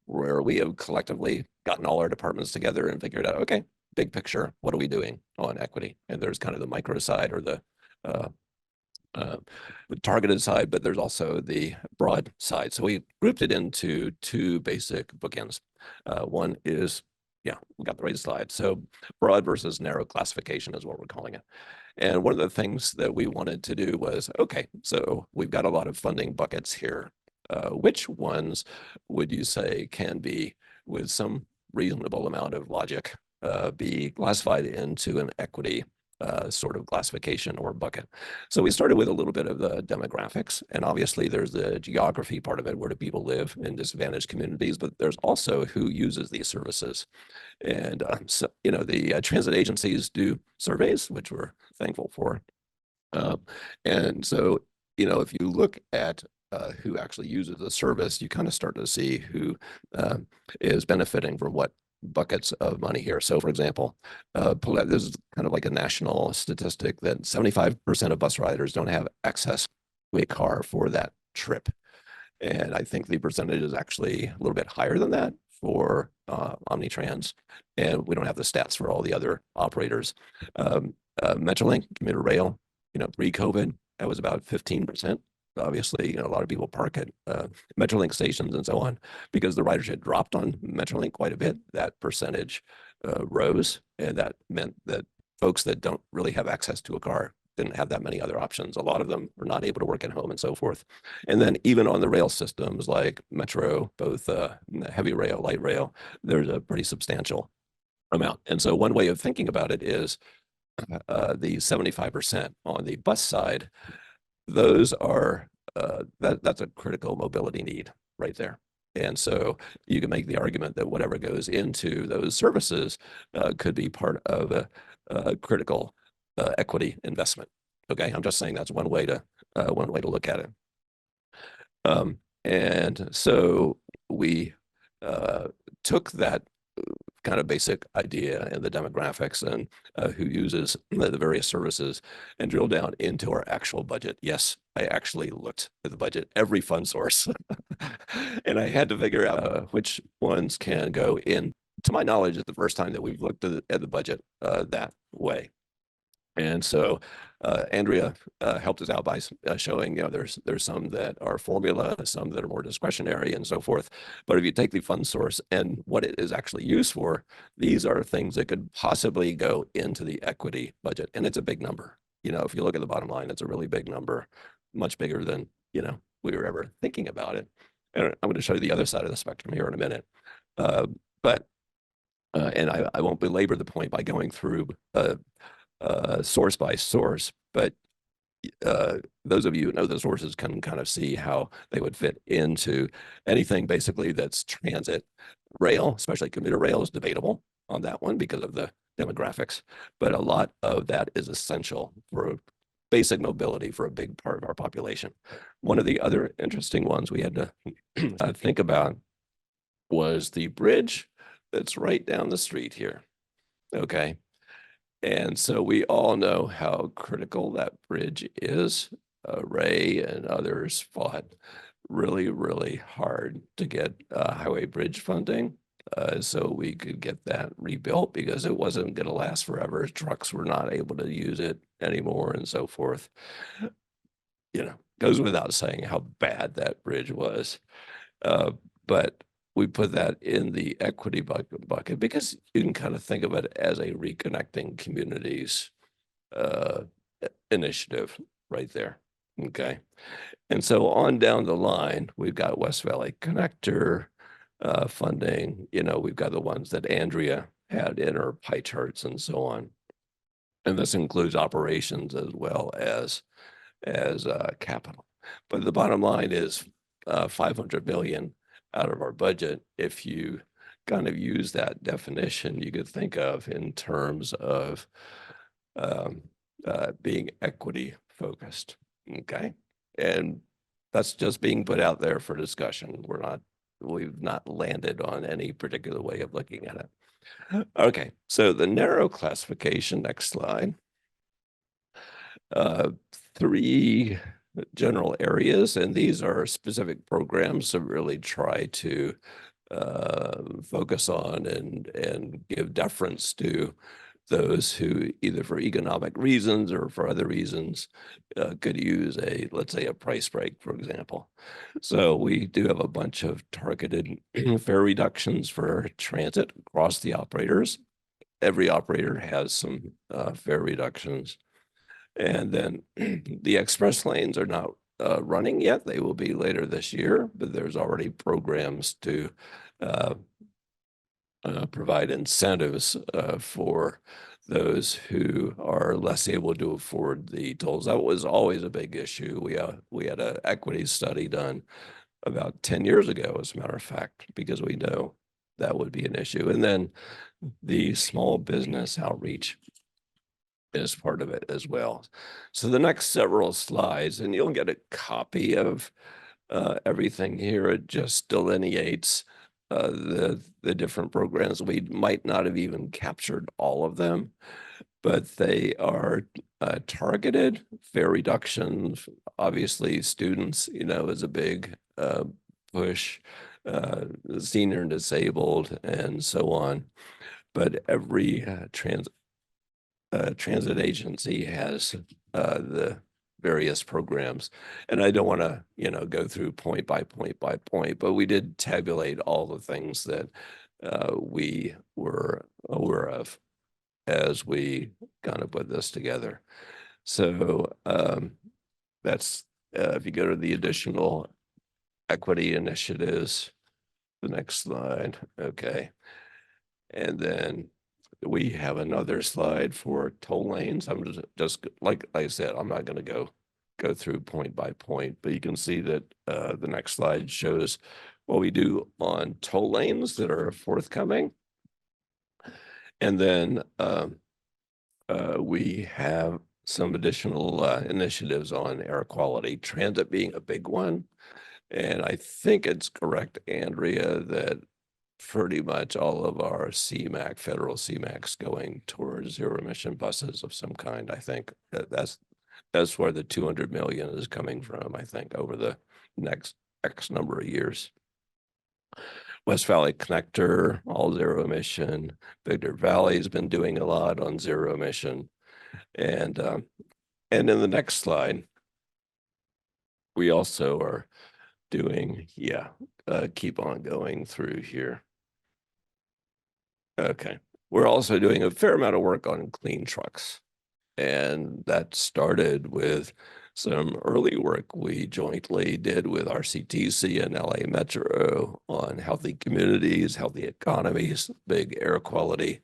where we have collectively gotten all our departments together and figured out, okay, big picture, what are we doing on equity? And there's kind of the micro side, or the targeted side, but there's also the broad side. So we grouped it into 2 basic bookends. One is, yeah, we got the right slide. So broad versus narrow classification is what we're calling it. And one of the things that we wanted to do was, okay, so we've got a lot of funding buckets here. Which ones would you say can be, with some reasonable amount of logic, be classified into an equity sort of classification or bucket? So we started with a little bit of the demographics, and obviously there's the geography part of it. Where do people live in disadvantaged communities? But there's also who uses these services. And so, the transit agencies do surveys, which we're thankful for. And so, if you look at who actually uses the service, you kind of start to see who is benefiting from what buckets of money here. So for example, this is kind of like a national statistic that 75% of bus riders don't have access to a car for that trip. And I think the percentage is actually a little bit higher than that for Omnitrans. And we don't have the stats for all the other operators. Metrolink, commuter rail, pre-COVID, that was about 15%. Obviously, a lot of people park at Metrolink stations and so on because the ridership dropped on Metrolink quite a bit. That percentage rose, and that meant that folks that don't really have access to a car didn't have that many other options. A lot of them were not able to work at home and so forth. And then even on the rail systems like Metro, both heavy rail, light rail, there's a pretty substantial amount. And so one way of thinking about it is the 75% on the bus side, those are, that's a critical mobility need right there. And so you can make the argument that whatever goes into those services could be part of a critical equity investment. Okay, I'm just saying that's one way to look at it. And so we took that kind of basic idea and the demographics and who uses the various services and drill down into our actual budget. Yes, I actually looked at the budget, every fund source, and I had to figure out which ones can go in. To my knowledge, it's the first time that we've looked at the budget that way. And so Andrea helped us out by showing, there's some that are formula, some that are more discretionary and so forth. But if you take the fund source and what it is actually used for, these are things that could possibly go into the equity budget. And it's a big number. If you look at the bottom line, it's a really big number, much bigger than, we were ever thinking about it. And I'm going to show you the other side of the spectrum here in a minute. And I won't belabor the point by going through source by source, but those of you who know the sources can kind of see how they would fit into anything basically that's transit. Rail, especially commuter rail, is debatable on that one because of the demographics, but a lot of that is essential for basic mobility for a big part of our population. One of the other interesting ones we had to think about was the bridge that's right down the street here. Okay. And so we all know how critical that bridge is. Ray and others fought really, really hard to get highway bridge funding so we could get that rebuilt because it wasn't going to last forever. Trucks were not able to use it anymore and so forth. Goes without saying how bad that bridge was. But we put that in the equity bucket because you can kind of think of it as a reconnecting communities initiative right there. Okay. And so on down the line, we've got West Valley Connector funding. We've got the ones that Andrea had in her pie charts and so on. And this includes operations as well as capital. But the bottom line is 500 million out of our budget. If you kind of use that definition, you could think of in terms of being equity focused. Okay. And that's just being put out there for discussion. We've not landed on any particular way of looking at it. Okay. So the narrow classification, next slide. 3 general areas, and these are specific programs that really try to focus on and give deference to those who either for economic reasons or for other reasons could use let's say a price break, for example. So we do have a bunch of targeted fare reductions for transit across the operators. Every operator has some fare reductions. And then the express lanes are not running yet. They will be later this year, but there's already programs to provide incentives for those who are less able to afford the tolls. That was always a big issue. We had an equity study done about 10 years ago, as a matter of fact, because we know that would be an issue. And then the small business outreach is part of it as well. So the next several slides, and you'll get a copy of everything here. It just delineates the different programs. We might not have even captured all of them, but they are targeted fare reductions. Obviously, students, is a big push, senior and disabled, and so on. But every transit agency has the various programs. And I don't want to, go through point by point by point, but we did tabulate all the things that we were aware of as we kind of put this together. So that's if you go to the additional equity initiatives, the next slide. Okay. And then we have another slide for toll lanes. I'm just like I said, I'm not going to go through point by point, but you can see that the next slide shows what we do on toll lanes that are forthcoming. And then we have some additional initiatives on air quality, transit being a big one. And I think it's correct, Andrea, that pretty much all of our CMAQ, federal CMAQs going towards zero emission buses of some kind. I think that's where the 200 million is coming from, I think, over the next X number of years. West Valley Connector, all zero emission. Victor Valley has been doing a lot on zero emission. And in the next slide, we also are doing, keep on going through here. Okay. We're also doing a fair amount of work on clean trucks. And that started with some early work we jointly did with RCTC and LA Metro on healthy communities, healthy economies, big air quality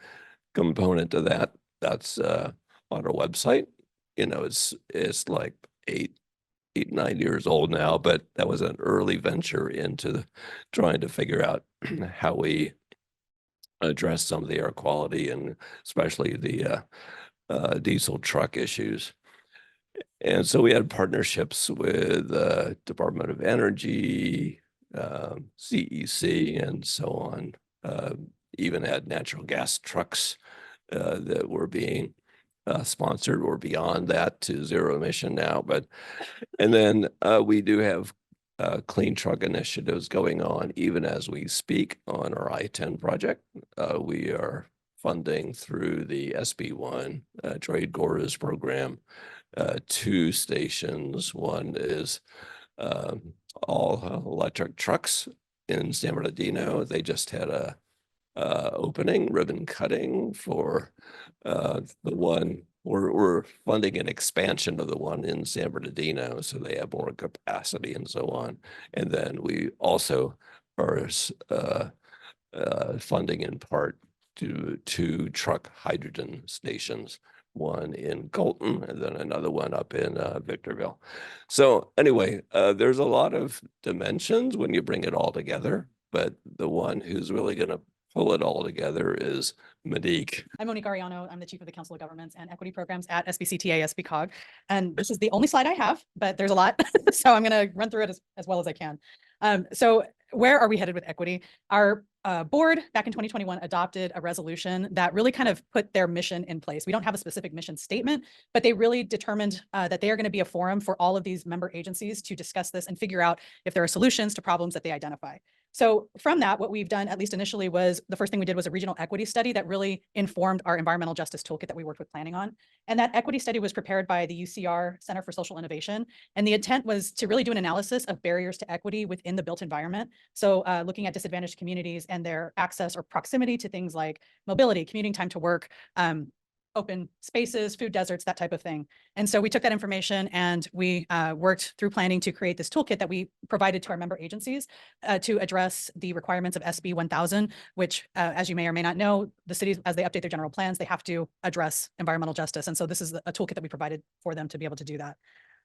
component to that. That's on our website. It's like 9 years old now, but that was an early venture into trying to figure out how we address some of the air quality and especially the diesel truck issues. And so we had partnerships with Department of Energy, CEC, and so on. Even had natural gas trucks that were being sponsored or beyond that to zero emission now. And then we do have clean truck initiatives going on even as we speak on our I-10 project. We are funding through the SB1 Trade Gurus program 2 stations. One is all electric trucks in San Bernardino. They just had a opening ribbon cutting for the one. We're funding an expansion of the one in San Bernardino, so they have more capacity and so on. And then we also are funding in part to 2 truck hydrogen stations, one in Colton and then another one up in Victorville. So anyway, there's a lot of dimensions when you bring it all together, but the one who's really going to pull it all together is Monique. I'm Monique Ariano. I'm the Chief of the Council of Governments and Equity Programs at SBCTA SBCOG. And this is the only slide I have, but there's a lot. So I'm going to run through it as well as I can. So where are we headed with equity? Our board back in 2021 adopted a resolution that really kind of put their mission in place. We don't have a specific mission statement, but they really determined that they are going to be a forum for all of these member agencies to discuss this and figure out if there are solutions to problems that they identify. So from that, what we've done, at least initially, was the first thing we did was a regional equity study that really informed our environmental justice toolkit that we worked with planning on. And that equity study was prepared by the UCR Center for Social Innovation. And the intent was to really do an analysis of barriers to equity within the built environment. So looking at disadvantaged communities and their access or proximity to things like mobility, commuting time to work, open spaces, food deserts, that type of thing. And so we took that information and we worked through planning to create this toolkit that we provided to our member agencies to address the requirements of SB 1000, which, as you may or may not know, the cities, as they update their general plans, they have to address environmental justice. And so this is a toolkit that we provided for them to be able to do that.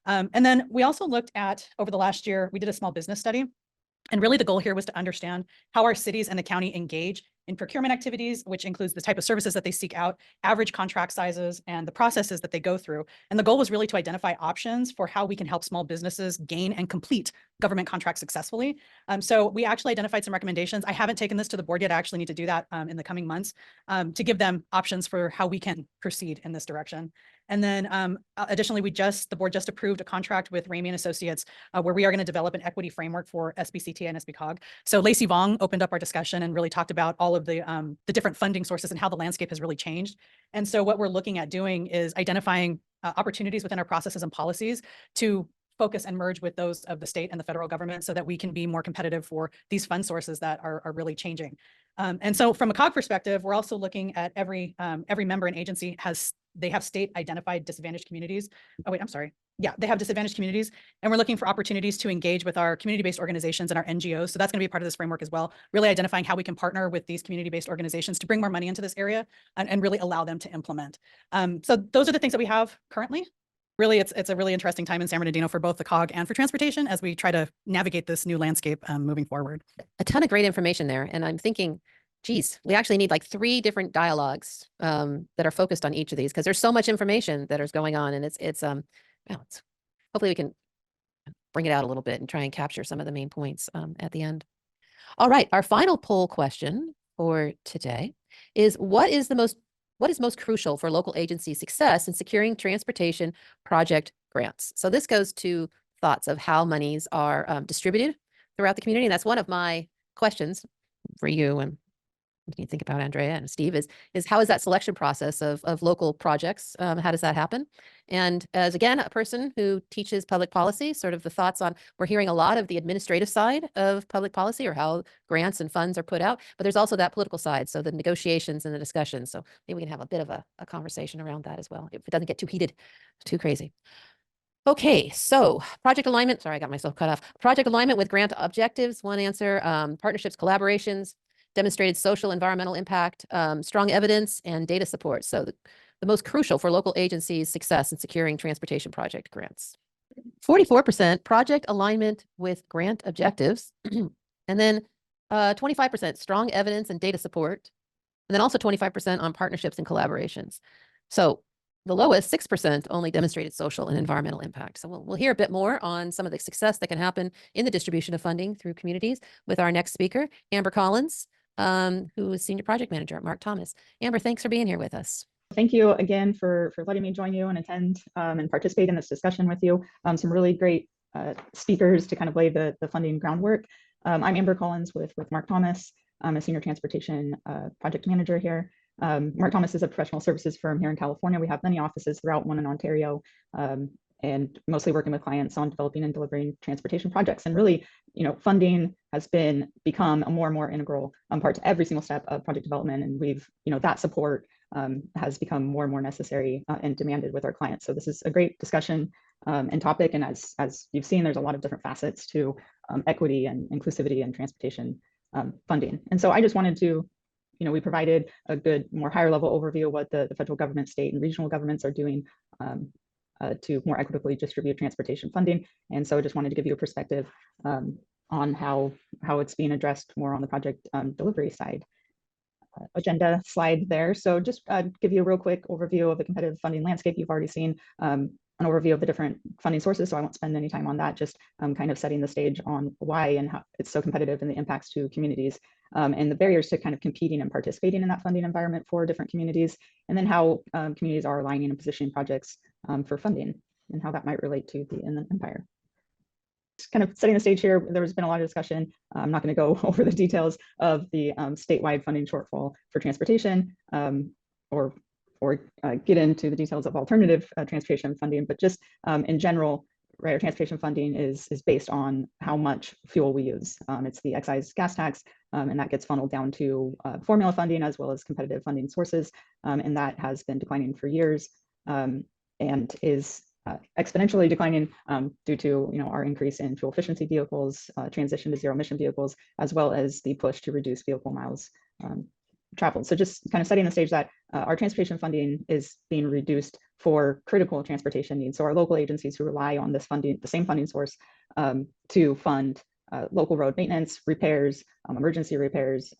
And then we also looked at, over the last year, we did a small business study. And really the goal here was to understand how our cities and the county engage in procurement activities, which includes the type of services that they seek out, average contract sizes, and the processes that they go through. And the goal was really to identify options for how we can help small businesses gain and complete government contracts successfully. So we actually identified some recommendations. I haven't taken this to the board yet. I actually need to do that in the coming months to give them options for how we can proceed in this direction. And then additionally, the board just approved a contract with Ramey & Associates where we are going to develop an equity framework for SBCTA and SBCOG. So Lacey Vong opened up our discussion and really talked about all of the different funding sources and how the landscape has really changed. And so what we're looking at doing is identifying opportunities within our processes and policies to focus and merge with those of the state and the federal government so that we can be more competitive for these fund sources that are really changing. And so from a COG perspective, we're also looking at every member and agency they have state identified disadvantaged communities. Oh, wait, I'm sorry. Yeah, they have disadvantaged communities, and we're looking for opportunities to engage with our community-based organizations and our NGOs. So that's going to be part of this framework as well, really identifying how we can partner with these community-based organizations to bring more money into this area and really allow them to implement. So those are the things that we have currently. Really, it's a really interesting time in San Bernardino for both the COG and for transportation as we try to navigate this new landscape moving forward. A ton of great information there. And I'm thinking, geez, we actually need like 3 different dialogues that are focused on each of these because there's so much information that is going on, and it's hopefully we can bring it out a little bit and try and capture some of the main points at the end. All right, our final poll question for today is what is most crucial for local agency success in securing transportation project grants? So this goes to thoughts of how monies are distributed throughout the community. And that's one of my questions for you, and you think about Andrea and Steve, is how is that selection process of local projects? How does that happen? And as, again, a person who teaches public policy, sort of the thoughts on, we're hearing a lot of the administrative side of public policy or how grants and funds are put out, but there's also that political side. So the negotiations and the discussions. So maybe we can have a bit of a conversation around that as well, if it doesn't get too heated, too crazy. Okay, so project alignment. Sorry, I got myself cut off. Project alignment with grant objectives, one answer. Partnerships, collaborations, demonstrated social environmental impact, strong evidence, and data support. So the most crucial for local agencies' success in securing transportation project grants. 44% project alignment with grant objectives, and then 25% strong evidence and data support, and then also 25% on partnerships and collaborations. So the lowest, 6%, only demonstrated social and environmental impact. So we'll hear a bit more on some of the success that can happen in the distribution of funding through communities with our next speaker, Amber Collins, who is Senior Project Manager at Mark Thomas. Amber, thanks for being here with us. Thank you again for letting me join you and attend and participate in this discussion with you. Some really great speakers to kind of lay the funding groundwork. I'm Amber Collins with Mark Thomas. I'm a Senior Transportation Project Manager here. Mark Thomas is a professional services firm here in California. We have many offices throughout, one in Ontario, and mostly working with clients on developing and delivering transportation projects. And really, funding has become a more and more integral part to every single step of project development. And we've, that support has become more and more necessary and demanded with our clients. So this is a great discussion and topic. And as you've seen, there's a lot of different facets to equity and inclusivity and transportation funding. And so I just wanted to, we provided a good, more higher level overview of what the federal government, state, and regional governments are doing to more equitably distribute transportation funding. And so I just wanted to give you a perspective on how it's being addressed more on the project delivery side. Agenda slide there. So just give you a real quick overview of the competitive funding landscape. You've already seen an overview of the different funding sources, so I won't spend any time on that, just kind of setting the stage on why and how it's so competitive and the impacts to communities and the barriers to kind of competing and participating in that funding environment for different communities, and then how communities are aligning and positioning projects for funding and how that might relate to the Inland Empire. Just kind of setting the stage here, there's been a lot of discussion. I'm not going to go over the details of the statewide funding shortfall for transportation or get into the details of alternative transportation funding, but just in general, right, our transportation funding is based on how much fuel we use. It's the excise gas tax, and that gets funneled down to formula funding as well as competitive funding sources, and that has been declining for years and is exponentially declining due to our increase in fuel efficiency vehicles, transition to zero emission vehicles, as well as the push to reduce vehicle miles traveled. So just kind of setting the stage that our transportation funding is being reduced for critical transportation needs. So our local agencies who rely on this funding, the same funding source, to fund local road maintenance, repairs, emergency repairs,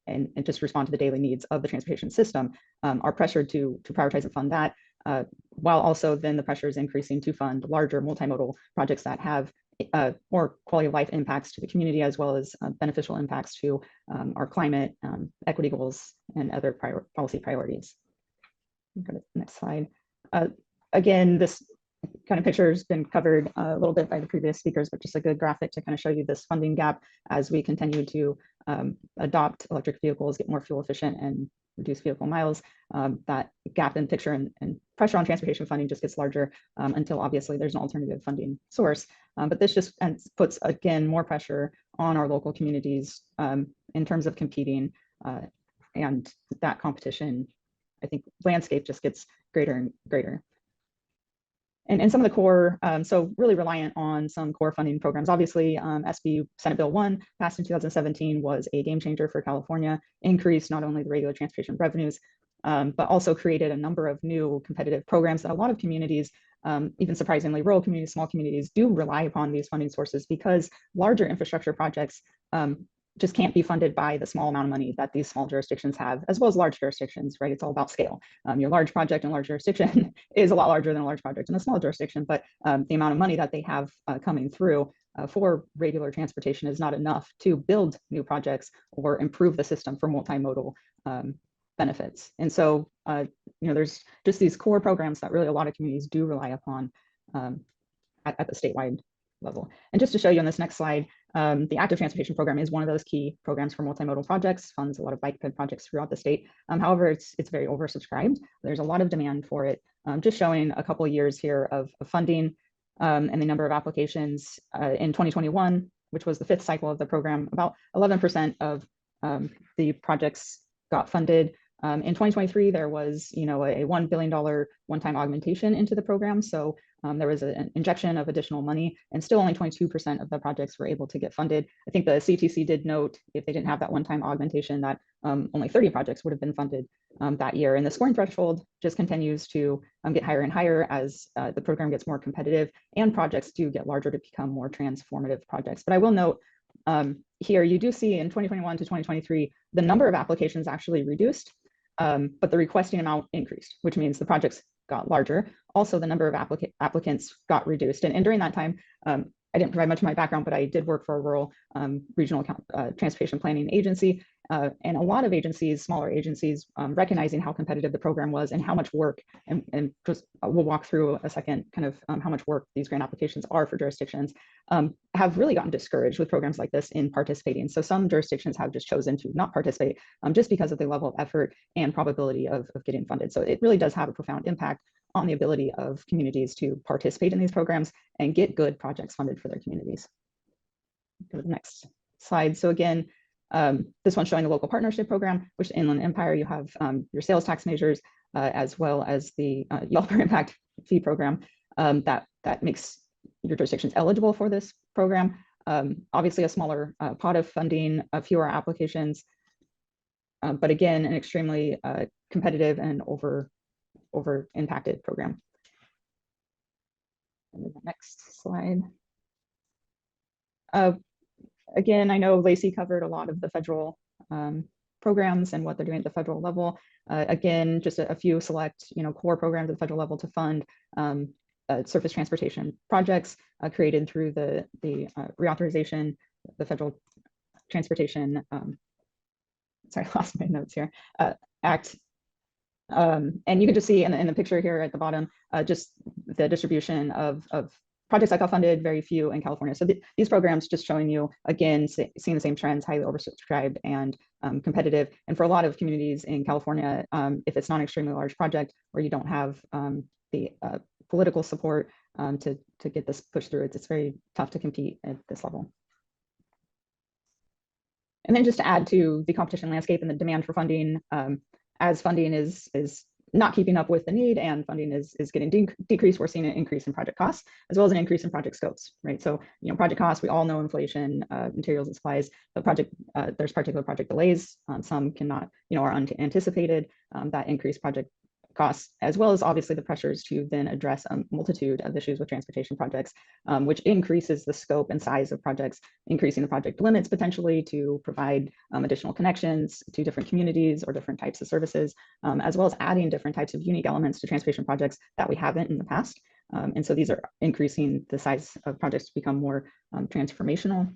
and just respond to the daily needs of the transportation system, are pressured to prioritize and fund that, while also then the pressure is increasing to fund larger multimodal projects that have more quality of life impacts to the community, as well as beneficial impacts to our climate, equity goals, and other policy priorities. Go to the next slide. Again, this kind of picture has been covered a little bit by the previous speakers, but just a good graphic to kind of show you this funding gap as we continue to adopt electric vehicles, get more fuel efficient, and reduce vehicle miles, that gap in picture and pressure on transportation funding just gets larger until obviously there's an alternative funding source. But this just puts, again, more pressure on our local communities in terms of competing, and that competition, I think, landscape just gets greater and greater. And some of the core, so really reliant on some core funding programs. Obviously, SB Senate Bill 1 passed in 2017 was a game changer for California, increased not only the regular transportation revenues, but also created a number of new competitive programs that a lot of communities, even surprisingly rural communities, small communities, do rely upon these funding sources because larger infrastructure projects just can't be funded by the small amount of money that these small jurisdictions have, as well as large jurisdictions, right? It's all about scale. Your large project in a large jurisdiction is a lot larger than a large project in a small jurisdiction, but the amount of money that they have coming through for regular transportation is not enough to build new projects or improve the system for multimodal benefits. And so, there's just these core programs that really a lot of communities do rely upon at the statewide level. And just to show you on this next slide, the active transportation program is one of those key programs for multimodal projects, funds a lot of bike ped projects throughout the state. However, it's very oversubscribed. There's a lot of demand for it. Just showing a couple of years here of funding and the number of applications in 2021, which was the 5th cycle of the program, about 11% of the projects got funded. In 2023, there was, a $1 billion one-time augmentation into the program. So there was an injection of additional money, and still only 22% of the projects were able to get funded. I think the CTC did note, if they didn't have that one-time augmentation, that only 30 projects would have been funded that year. And the scoring threshold just continues to get higher and higher as the program gets more competitive and projects do get larger to become more transformative projects. But I will note here, you do see in 2021 to 2023, the number of applications actually reduced, but the requesting amount increased, which means the projects got larger. Also, the number of applicants got reduced. And during that time, I didn't provide much of my background, but I did work for a rural regional transportation planning agency. And a lot of agencies, smaller agencies, recognizing how competitive the program was and how much work, and just we'll walk through a second kind of how much work these grant applications are for jurisdictions, have really gotten discouraged with programs like this in participating. So some jurisdictions have just chosen to not participate just because of the level of effort and probability of getting funded. So it really does have a profound impact on the ability of communities to participate in these programs and get good projects funded for their communities. Go to the next slide. So again, this one's showing the local partnership program, which in Inland Empire, you have your sales tax measures, as well as the developer impact fee program that makes your jurisdictions eligible for this program. Obviously a smaller pot of funding, fewer applications, but again, an extremely competitive and over impacted program. And the next slide. Again, I know Lacey covered a lot of the federal programs and what they're doing at the federal level. Again, just a few select, core programs at the federal level to fund surface transportation projects created through the reauthorization, the Federal Transportation, sorry, I lost my notes here, Act. And you can just see in the picture here at the bottom, just the distribution of projects that got funded, very few in California. So these programs just showing you, again, seeing the same trends, highly oversubscribed and competitive. And for a lot of communities in California, if it's not an extremely large project or you don't have the political support to get this pushed through, it's very tough to compete at this level. And then just to add to the competition landscape and the demand for funding, as funding is not keeping up with the need and funding is getting decreased, we're seeing an increase in project costs as well as an increase in project scopes, right? So, project costs, we all know inflation, materials and supplies, but there's particular project delays. Some cannot, are unanticipated, that increased project costs, as well as obviously the pressures to then address a multitude of issues with transportation projects, which increases the scope and size of projects, increasing the project limits potentially to provide additional connections to different communities or different types of services, as well as adding different types of unique elements to transportation projects that we haven't in the past. And so these are increasing the size of projects to become more transformational,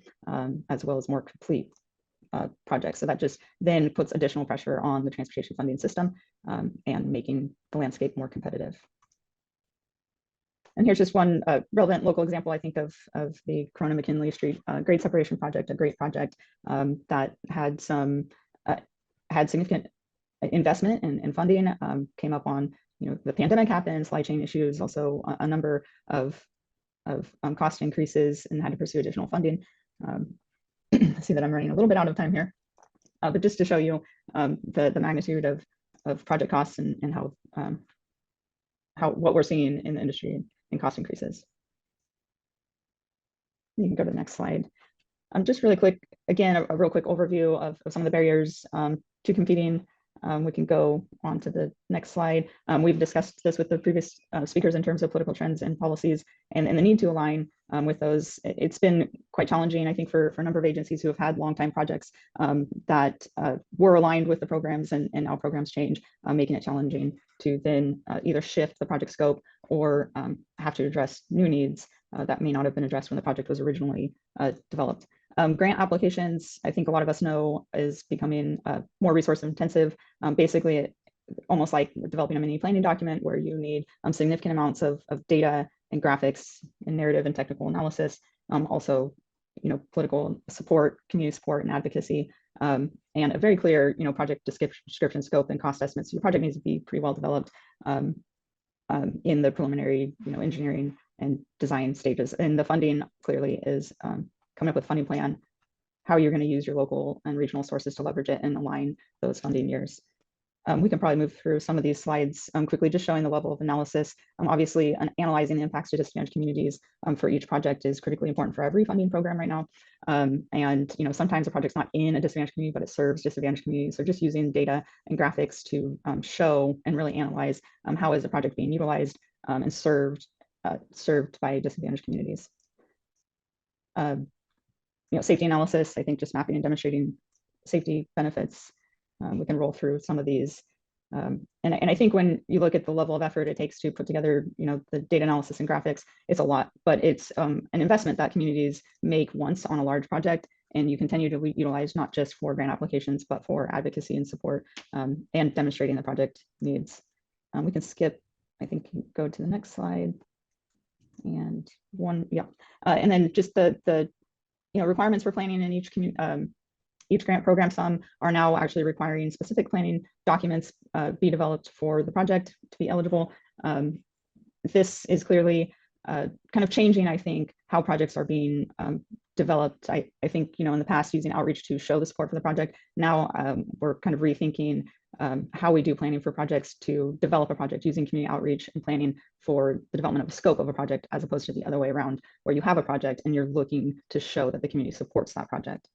as well as more complete projects. So that just then puts additional pressure on the transportation funding system and making the landscape more competitive. And here's just one relevant local example, I think, of the Corona McKinley Street grade separation project, a great project that had some had significant investment and funding came up on, the pandemic happened, supply chain issues, also a number of cost increases, and had to pursue additional funding. I see that I'm running a little bit out of time here, but just to show you the magnitude of project costs and how what we're seeing in the industry in cost increases. You can go to the next slide. Just really quick, again, a real quick overview of some of the barriers to competing. We can go on to the next slide. We've discussed this with the previous speakers in terms of political trends and policies and the need to align with those. It's been quite challenging, I think, for a number of agencies who have had long-time projects that were aligned with the programs, and now programs change, making it challenging to then either shift the project scope or have to address new needs that may not have been addressed when the project was originally developed. Grant applications, I think a lot of us know, is becoming more resource intensive. Basically, almost like developing a mini planning document where you need significant amounts of data and graphics and narrative and technical analysis. Also, political support, community support, and advocacy, and a very clear, project description, scope, and cost estimates. Your project needs to be pretty well developed in the preliminary, engineering and design stages. And the funding clearly is coming up with a funding plan, how you're going to use your local and regional sources to leverage it and align those funding years. We can probably move through some of these slides quickly, just showing the level of analysis. Obviously, analyzing the impacts to disadvantaged communities for each project is critically important for every funding program right now. And sometimes a project's not in a disadvantaged community, but it serves disadvantaged communities. So just using data and graphics to show and really analyze how is the project being utilized and served by disadvantaged communities. Safety analysis, I think just mapping and demonstrating safety benefits. We can roll through some of these. And I think when you look at the level of effort it takes to put together, the data analysis and graphics, it's a lot, but it's an investment that communities make once on a large project, and you continue to utilize not just for grant applications, but for advocacy and support and demonstrating the project needs. We can skip, I think, go to the next slide. And and then just the requirements for planning in each grant program. Some are now actually requiring specific planning documents be developed for the project to be eligible. This is clearly kind of changing, I think, how projects are being developed. I think, in the past, using outreach to show the support for the project. Now we're kind of rethinking how we do planning for projects to develop a project using community outreach and planning for the development of a scope of a project, as opposed to the other way around, where you have a project and you're looking to show that the community supports that project.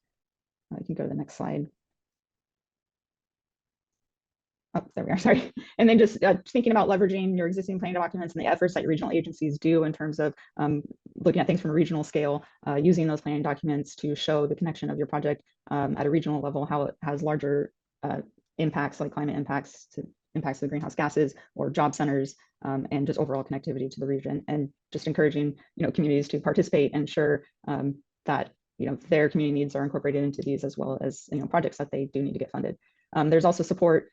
You can go to the next slide. Oh, there we are, sorry. And then just thinking about leveraging your existing planning documents and the efforts that your regional agencies do in terms of looking at things from a regional scale, using those planning documents to show the connection of your project at a regional level, how it has larger impacts, like climate impacts to the greenhouse gases or job centers, and just overall connectivity to the region, and just encouraging communities to participate and ensure that their community needs are incorporated into these, as well as projects that they do need to get funded. There's also support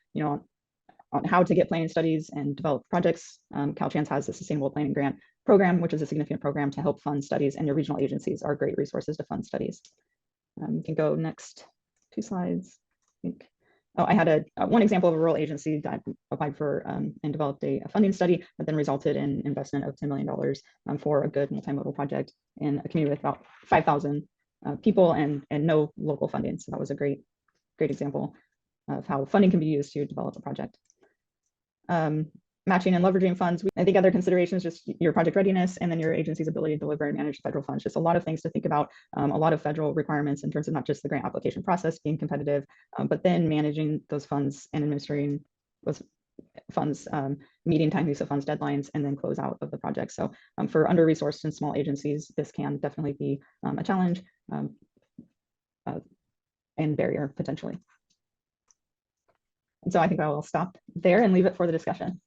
on how to get planning studies and develop projects. Caltrans has a sustainable planning grant program, which is a significant program to help fund studies, and your regional agencies are great resources to fund studies. You can go next 2 slides. I think. Oh, I had one example of a rural agency that applied for and developed a funding study that then resulted in investment of $10 million for a good multimodal project in a community with about 5,000 people and no local funding. So that was a great example of how funding can be used to develop a project. Matching and leveraging funds. I think other considerations, just your project readiness, and then your agency's ability to deliver and manage federal funds. Just a lot of things to think about, a lot of federal requirements in terms of not just the grant application process being competitive, but then managing those funds and administering those funds, meeting time use of funds deadlines, and then close out of the project. So for under-resourced and small agencies, this can definitely be a challenge and barrier potentially. And so I think I will stop there and leave it for the discussion.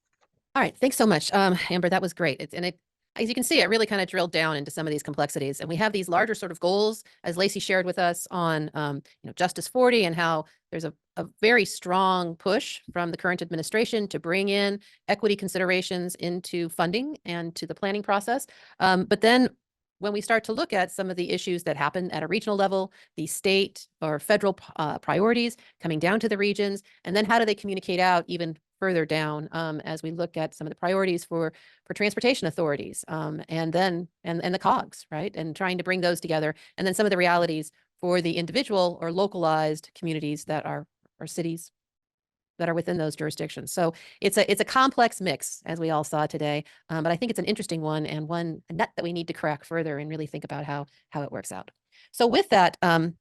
All right, thanks so much, Amber. That was great. As you can see, it really kind of drilled down into some of these complexities, and we have these larger sort of goals, as Lacey shared with us on, Justice 40, and how there's a very strong push from the current administration to bring in equity considerations into funding and to the planning process. But then when we start to look at some of the issues that happen at a regional level, the state or federal priorities coming down to the regions, and then how do they communicate out even further down as we look at some of the priorities for transportation authorities and the COGS, right? And trying to bring those together, and then some of the realities for the individual or localized communities that are or cities that are within those jurisdictions. So it's a complex mix, as we all saw today, but I think it's an interesting one and a nut that we need to crack further and really think about how it works out. So with that, I'll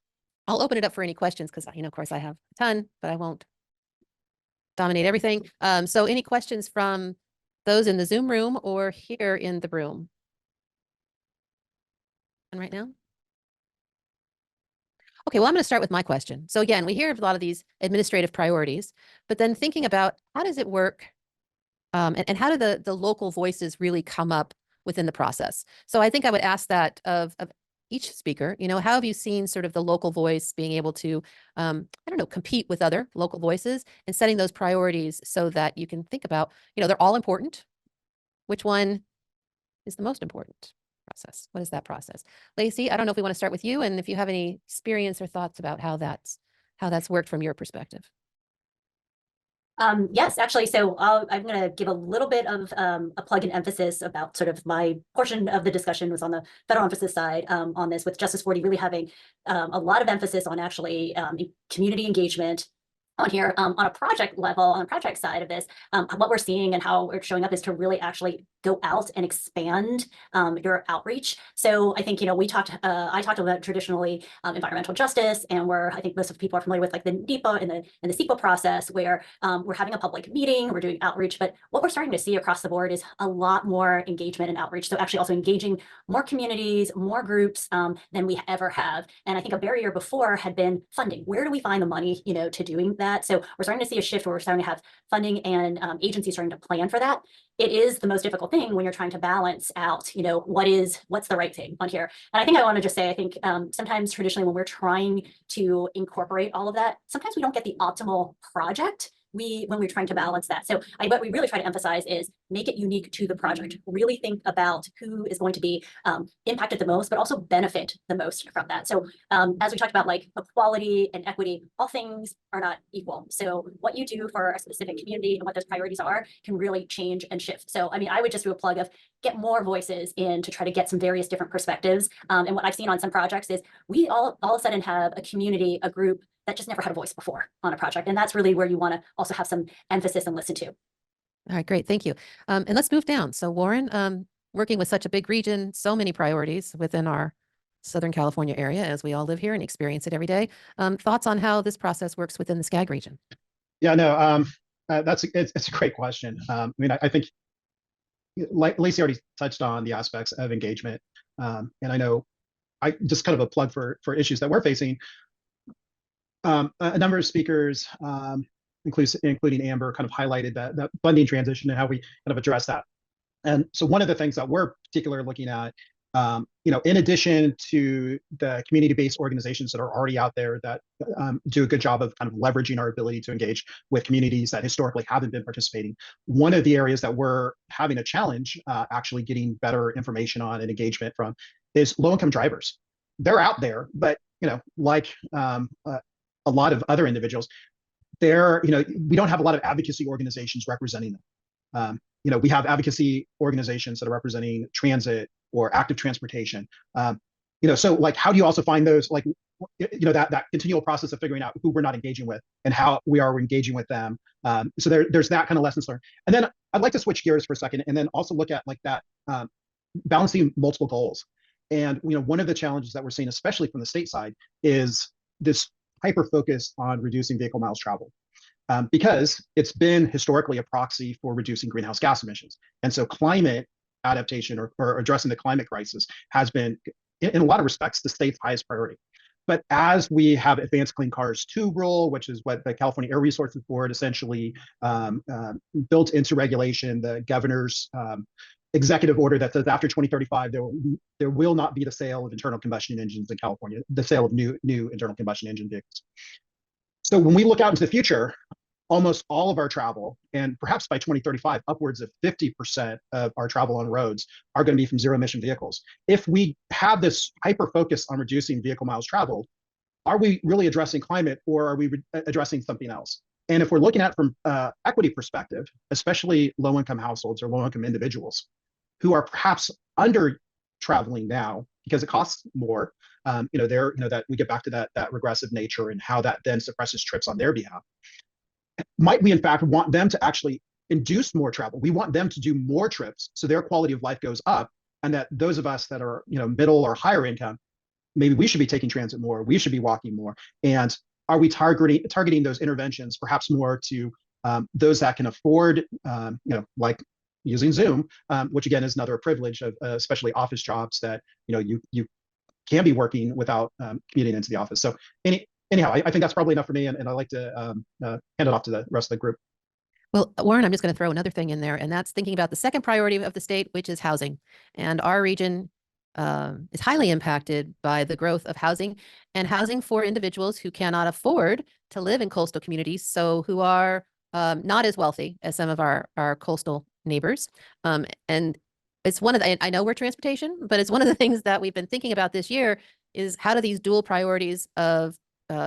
open it up for any questions because, of course, I have a ton, but I won't dominate everything. So any questions from those in the Zoom room or here in the room? And right now? Okay, well, I'm going to start with my question. So again, we hear of a lot of these administrative priorities, but then thinking about how does it work and how do the local voices really come up within the process? So I think I would ask that of each speaker, how have you seen sort of the local voice being able to, compete with other local voices and setting those priorities so that you can think about, they're all important. Which one is the most important? Process. What is that process? Lacey, I don't know if we want to start with you and if you have any experience or thoughts about how that's worked from your perspective. Yes, actually. So I'm going to give a little bit of a plug and emphasis about sort of my portion of the discussion was on the federal emphasis side on this, with Justice 40 really having a lot of emphasis on actually community engagement on here on a project level, on the project side of this. What we're seeing and how it's showing up is to really actually go out and expand your outreach. So I think, I talked about traditionally environmental justice, and I think most of the people are familiar with like the NEPA and the CEQA process, where we're having a public meeting, we're doing outreach, but what we're starting to see across the board is a lot more engagement and outreach. So actually also engaging more communities, more groups than we ever have. And I think a barrier before had been funding. Where do we find the money, to doing that? So we're starting to see a shift where we're starting to have funding and agencies starting to plan for that. It is the most difficult thing when you're trying to balance out, what's the right thing on here. And I think I want to just say, I think sometimes traditionally when we're trying to incorporate all of that, sometimes we don't get the optimal project when we're trying to balance that. So what we really try to emphasize is make it unique to the project. Really think about who is going to be impacted the most, but also benefit the most from that. So as we talked about, like equality and equity, all things are not equal. So what you do for a specific community and what those priorities are can really change and shift. So, I would just do a plug of get more voices in to try to get some various different perspectives. And what I've seen on some projects is we all of a sudden have a community, a group that just never had a voice before on a project. And that's really where you want to also have some emphasis and listen to. All right, great. Thank you. And let's move down. So Warren, working with such a big region, so many priorities within our Southern California area, as we all live here and experience it every day. Thoughts on how this process works within the SCAG region? Yeah, no, it's a great question. I think like Lacey already touched on the aspects of engagement. And I know I just kind of a plug for issues that we're facing. A number of speakers, including Amber, kind of highlighted that funding transition and how we kind of address that. And so one of the things that we're particularly looking at, in addition to the community-based organizations that are already out there that do a good job of kind of leveraging our ability to engage with communities that historically haven't been participating, one of the areas that we're having a challenge actually getting better information on and engagement from is low-income drivers. They're out there, but like a lot of other individuals, we don't have a lot of advocacy organizations representing them. We have advocacy organizations that are representing transit or active transportation. So like, how do you also find those, like, that continual process of figuring out who we're not engaging with and how we are engaging with them. So there's that kind of lessons learned. And then I'd like to switch gears for a second and then also look at like that balancing multiple goals. And one of the challenges that we're seeing, especially from the state side, is this hyper focus on reducing vehicle miles traveled. Because it's been historically a proxy for reducing greenhouse gas emissions. And so climate adaptation or addressing the climate crisis has been, in a lot of respects, the state's highest priority. But as we have Advanced Clean Cars 2 rule, which is what the California Air Resources Board essentially built into regulation, the governor's executive order that says after 2035, there will not be the sale of internal combustion engines in California, the sale of new internal combustion engine vehicles. So when we look out into the future, almost all of our travel, and perhaps by 2035, upwards of 50% of our travel on roads are going to be from zero emission vehicles. If we have this hyper focus on reducing vehicle miles traveled, are we really addressing climate, or are we addressing something else? And if we're looking at it from equity perspective, especially low income households or low income individuals who are perhaps under traveling now because it costs more, that we get back to that regressive nature and how that then suppresses trips on their behalf. Might we in fact want them to actually induce more travel? We want them to do more trips so their quality of life goes up, and that those of us that are middle or higher income, maybe we should be taking transit more, we should be walking more. And are we targeting those interventions perhaps more to those that can afford, like using Zoom, which again is another privilege of especially office jobs that you can be working without commuting into the office. So anyhow, I think that's probably enough for me, and I'd like to hand it off to the rest of the group. Well, Warren, I'm just going to throw another thing in there, and that's thinking about the second priority of the state, which is housing. And our region is highly impacted by the growth of housing, and housing for individuals who cannot afford to live in coastal communities, so who are not as wealthy as some of our coastal neighbors. And it's one of the, I know we're transportation, but it's one of the things that we've been thinking about this year is how do these dual priorities of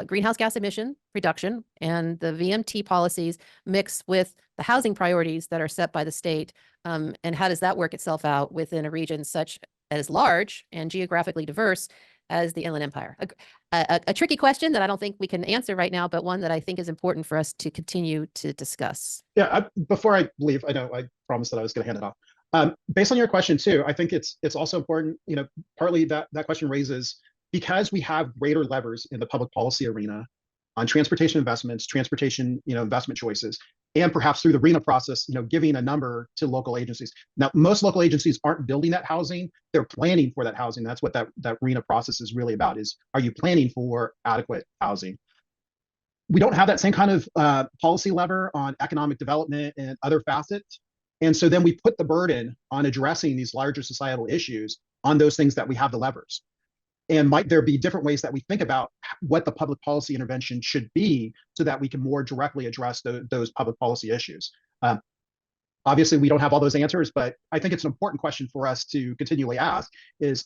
greenhouse gas emission reduction and the VMT policies mix with the housing priorities that are set by the state, and how does that work itself out within a region such as large and geographically diverse as the Inland Empire? A tricky question that I don't think we can answer right now, but one that I think is important for us to continue to discuss. Yeah, before I leave, I know I promised that I was going to hand it off. Based on your question too, I think it's also important, partly that question raises, because we have greater levers in the public policy arena on transportation investments, transportation, investment choices, and perhaps through the RENA process, giving a number to local agencies. Now, most local agencies aren't building that housing; they're planning for that housing. That's what that RENA process is really about: is are you planning for adequate housing? We don't have that same kind of policy lever on economic development and other facets, and so then we put the burden on addressing these larger societal issues on those things that we have the levers. And might there be different ways that we think about what the public policy intervention should be so that we can more directly address those public policy issues? Obviously, we don't have all those answers, but I think it's an important question for us to continually ask is,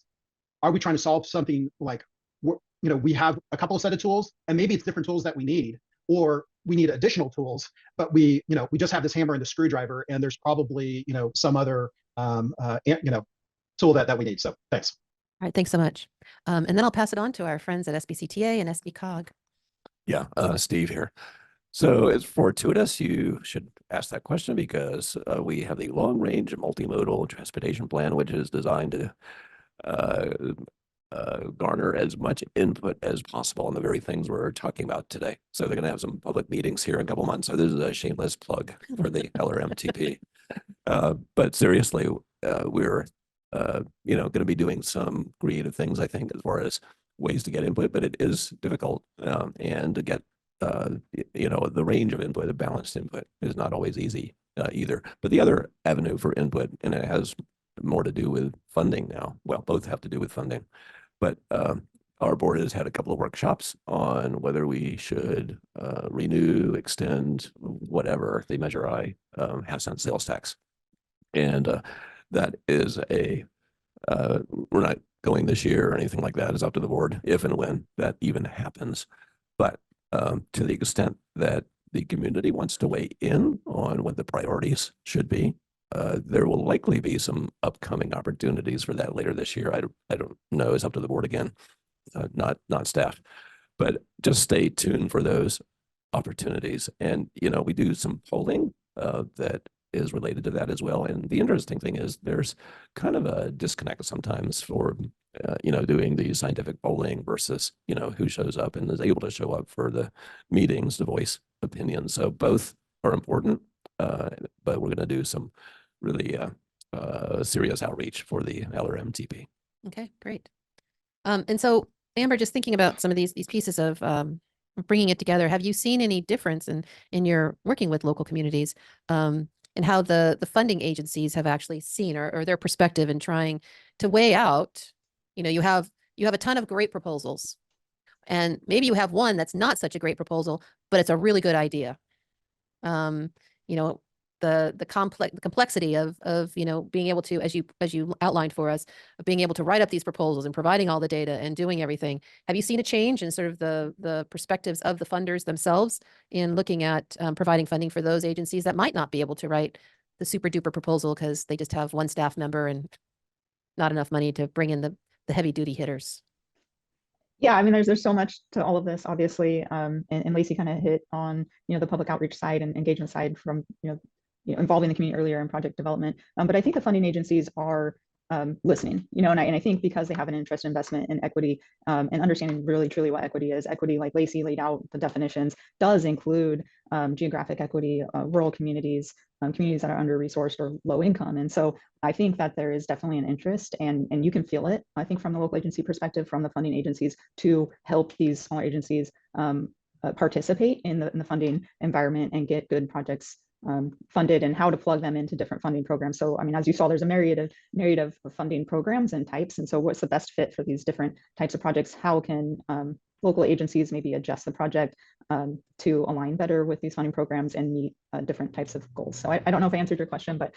are we trying to solve something like, we have a couple of set of tools and maybe it's different tools that we need, or we need additional tools, but we just have this hammer and the screwdriver and there's probably, some other, tool that we need. So thanks. All right, thanks so much. And then I'll pass it on to our friends at SBCTA and SBCOG. Yeah, Steve here. So it's fortuitous you should ask that question because we have the long range multimodal transportation plan, which is designed to garner as much input as possible on the very things we're talking about today. So they're going to have some public meetings here in a couple months. So this is a shameless plug for the LRMTP. But seriously, we're going to be doing some creative things, I think, as far as ways to get input, but it is difficult and to get, the range of input, a balanced input is not always easy either. But the other avenue for input, and it has more to do with funding now. Well, both have to do with funding, but our board has had a couple of workshops on whether we should renew, extend, whatever the Measure I half-cent sales tax. And that is we're not going this year or anything like that. It's up to the board if and when that even happens. But to the extent that the community wants to weigh in on what the priorities should be, there will likely be some upcoming opportunities for that later this year. I don't know. It's up to the board again, not staff. But just stay tuned for those opportunities. And, we do some polling that is related to that as well. And the interesting thing is there's kind of a disconnect sometimes for, doing the scientific polling versus, who shows up and is able to show up for the meetings to voice opinions. So both are important, but we're going to do some really serious outreach for the LRMTP. Okay, great. And so Amber, just thinking about some of these pieces of bringing it together, have you seen any difference in your working with local communities and how the funding agencies have actually seen or their perspective in trying to weigh out, you have a ton of great proposals and maybe you have one that's not such a great proposal, but it's a really good idea. you know, the complexity of, you know, being able to, as you outlined for us, of being able to write up these proposals and providing all the data and doing everything. Have you seen a change in sort of the perspectives of the funders themselves in looking at providing funding for those agencies that might not be able to write the super duper proposal because they just have one staff member and not enough money to bring in the heavy duty hitters? Yeah, I mean, there's so much to all of this, obviously, and Lacey kind of hit on, the public outreach side and engagement side from, involving the community earlier in project development. But I think the funding agencies are listening, and I think because they have an interest investment in equity and understanding really truly what equity is. Equity, like Lacey laid out the definitions, does include geographic equity, rural communities, communities that are under-resourced or low income. And so I think that there is definitely an interest, and you can feel it, I think, from the local agency perspective, from the funding agencies, to help these smaller agencies participate in the funding environment and get good projects funded, and how to plug them into different funding programs. So, I mean, as you saw, there's a myriad of funding programs and types. And so what's the best fit for these different types of projects? How can local agencies maybe adjust the project to align better with these funding programs and meet different types of goals? So I don't know if I answered your question, but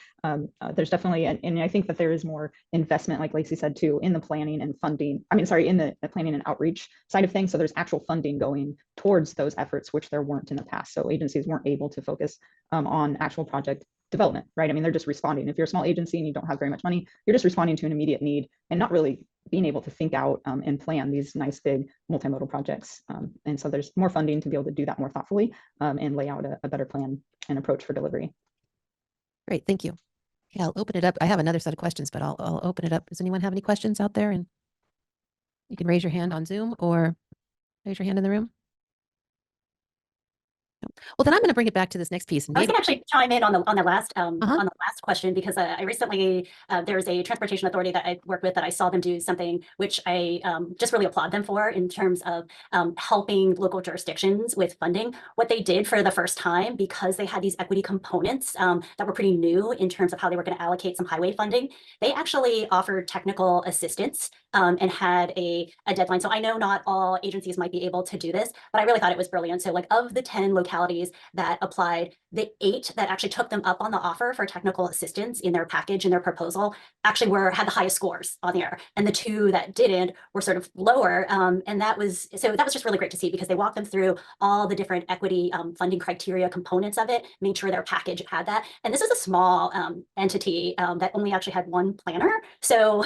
there's definitely, and I think that there is more investment, like Lacey said too, in the planning and funding, in the planning and outreach side of things. So there's actual funding going towards those efforts, which there weren't in the past. So agencies weren't able to focus on actual project development, right? I mean, they're just responding. If you're a small agency and you don't have very much money, you're just responding to an immediate need and not really being able to think out and plan these nice big multimodal projects. And so there's more funding to be able to do that more thoughtfully and lay out a better plan and approach for delivery. Great, thank you. Yeah, I'll open it up. I have another set of questions, but I'll open it up. Does anyone have any questions out there? And you can raise your hand on Zoom or raise your hand in the room. Well, then I'm going to bring it back to this next piece. I was going to actually chime in on the last on the last question, because I recently there's a transportation authority that I work with that I saw them do something which I just really applaud them for, in terms of helping local jurisdictions with funding. What they did for the first time, because they had these equity components that were pretty new in terms of how they were going to allocate some highway funding, they actually offered technical assistance and had a deadline. So I know not all agencies might be able to do this, but I really thought it was brilliant. So, like, of the 10 localities that applied, the 8 that actually took them up on the offer for technical assistance in their package, in their proposal, actually had the highest scores on there, and the 2 that didn't were sort of lower. And that was just really great to see, because they walked them through all the different equity funding criteria components of it, made sure their package had that. And this is a small entity that only actually had 1 planner. So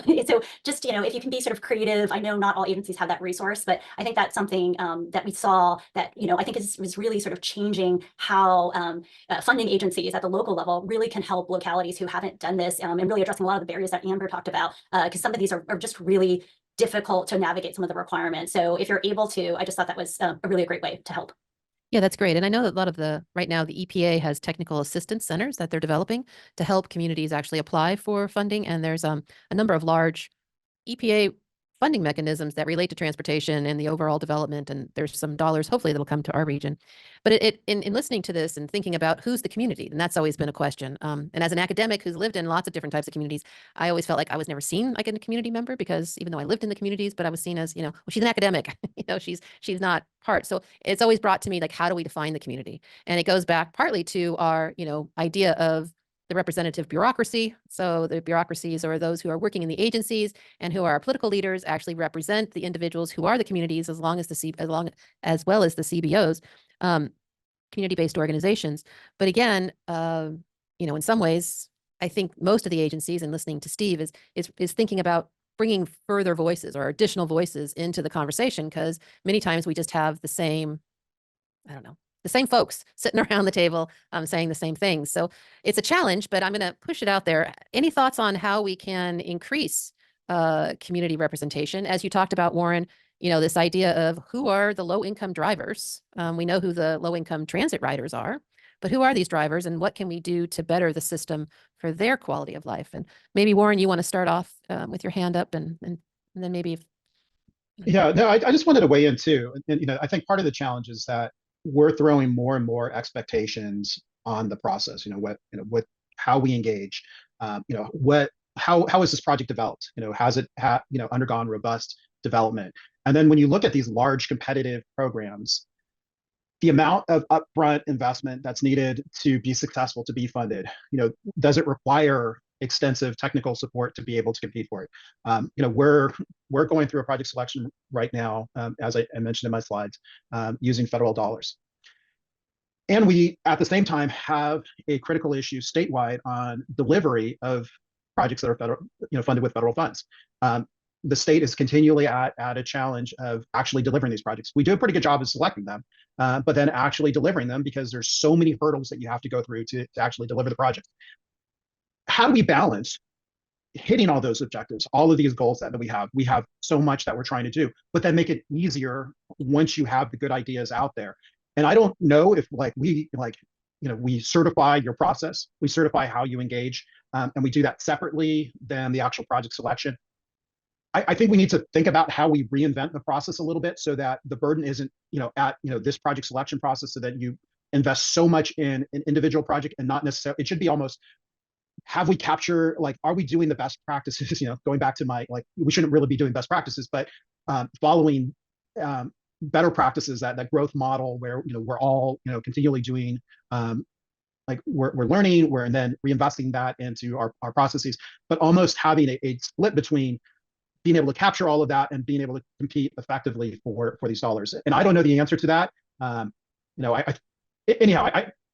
just, if you can be sort of creative, I know not all agencies have that resource, but I think that's something that we saw that, I think was really sort of changing how funding agencies at the local level really can help localities who haven't done this, and really addressing a lot of the barriers that Amber talked about, because some of these are just really difficult to navigate some of the requirements. So if you're able to, I just thought that was a really great way to help. Yeah, that's great. And I know that a lot of right now, the EPA has technical assistance centers that they're developing to help communities actually apply for funding. And there's a number of large EPA funding mechanisms that relate to transportation and the overall development. And there's some dollars, hopefully, that'll come to our region. But in listening to this and thinking about who's the community, and that's always been a question. And as an academic who's lived in lots of different types of communities, I always felt like I was never seen like a community member, because even though I lived in the communities, but I was seen as, well, she's an academic, she's not part. So it's always brought to me, like, how do we define the community? And it goes back partly to our, idea of the representative bureaucracy. So the bureaucracies are those who are working in the agencies, and who are our political leaders actually represent the individuals who are the communities, as well as the CBOs, community-based organizations. But again, in some ways, I think most of the agencies, and listening to Steve, is thinking about bringing further voices or additional voices into the conversation, because many times we just have the same folks sitting around the table saying the same things. So it's a challenge, but I'm going to push it out there. Any thoughts on how we can increase community representation? As you talked about, Warren, this idea of who are the low-income drivers. We know who the low-income transit riders are, but who are these drivers, and what can we do to better the system for their quality of life? And maybe, Warren, you want to start off with your hand up, and then maybe. Yeah, no, I just wanted to weigh in too. And, I think part of the challenge is that we're throwing more and more expectations on the process. How we engage. How is this project developed? Has it undergone robust development? And then when you look at these large competitive programs, the amount of upfront investment that's needed to be successful, to be funded, does it require extensive technical support to be able to compete for it? We're going through a project selection right now, as I mentioned in my slides, using federal dollars. And we, at the same time, have a critical issue statewide on delivery of projects that are funded with federal funds. The state is continually at a challenge of actually delivering these projects. We do a pretty good job of selecting them, but then actually delivering them, because there's so many hurdles that you have to go through to actually deliver the project. How do we balance hitting all those objectives, all of these goals that we have? We have so much that we're trying to do, but then make it easier once you have the good ideas out there. And I don't know if we certify your process, we certify how you engage, and we do that separately than the actual project selection. I think we need to think about how we reinvent the process a little bit, so that the burden isn't, at this project selection process, so that you invest so much in an individual project and not necessarily, it should be almost, have we capture, are we doing the best practices? Going back to my, we shouldn't really be doing best practices, but following better practices, that growth model where, we're all, continually doing, we're learning, and then reinvesting that into our processes, but almost having a split between being able to capture all of that and being able to compete effectively for these dollars. And I don't know the answer to that.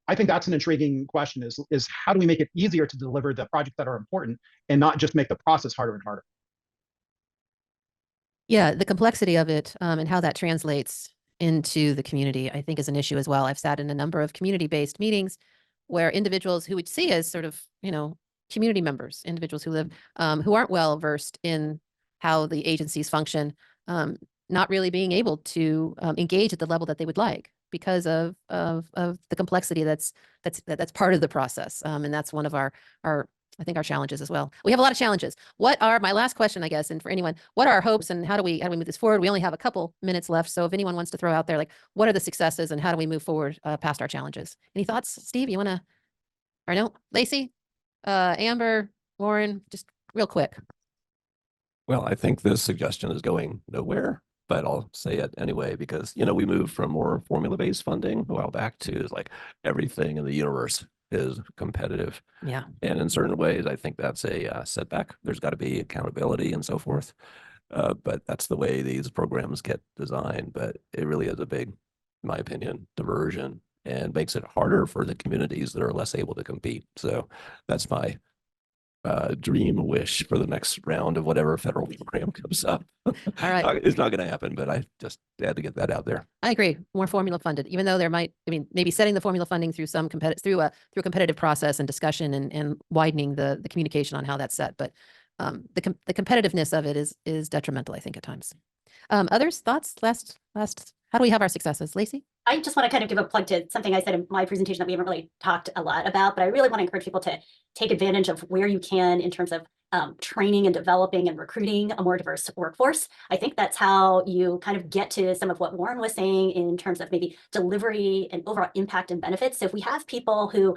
I think that's an intriguing question, is how do we make it easier to deliver the projects that are important and not just make the process harder and harder? Yeah, the complexity of it, and how that translates into the community, I think, is an issue as well. I've sat in a number of community-based meetings where individuals who would see as sort of, community members, individuals who live, who aren't well versed in how the agencies function, not really being able to engage at the level that they would like, because of the complexity that's part of the process. And that's one of our I think our challenges as well. We have a lot of challenges. What are, my last question, I guess, and for anyone, what are our hopes and how do we move this forward? We only have a couple minutes left. So if anyone wants to throw out there, what are the successes and how do we move forward past our challenges? Any thoughts, Steve? You want to, or no? Lacey, Amber, Warren, just real quick. Well, I think this suggestion is going nowhere, but I'll say it anyway, because, we moved from more formula-based funding a while back to everything in the universe is competitive. Yeah. And in certain ways, I think that's a setback. There's got to be accountability and so forth. But that's the way these programs get designed. But it really is a big, in my opinion, diversion, and makes it harder for the communities that are less able to compete. So that's my dream wish for the next round of whatever federal program comes up. All right. It's not going to happen, but I just had to get that out there. I agree. More formula funded, even though there might, maybe setting the formula funding through some through a competitive process and discussion and widening the communication on how that's set. But the competitiveness of it is detrimental, I think, at times. Others, thoughts? Last, how do we have our successes? Lacey? I just want to kind of give a plug to something I said in my presentation that we haven't really talked a lot about, but I really want to encourage people to take advantage of where you can in terms of training and developing and recruiting a more diverse workforce. I think that's how you kind of get to some of what Warren was saying in terms of maybe delivery and overall impact and benefits. So if we have people who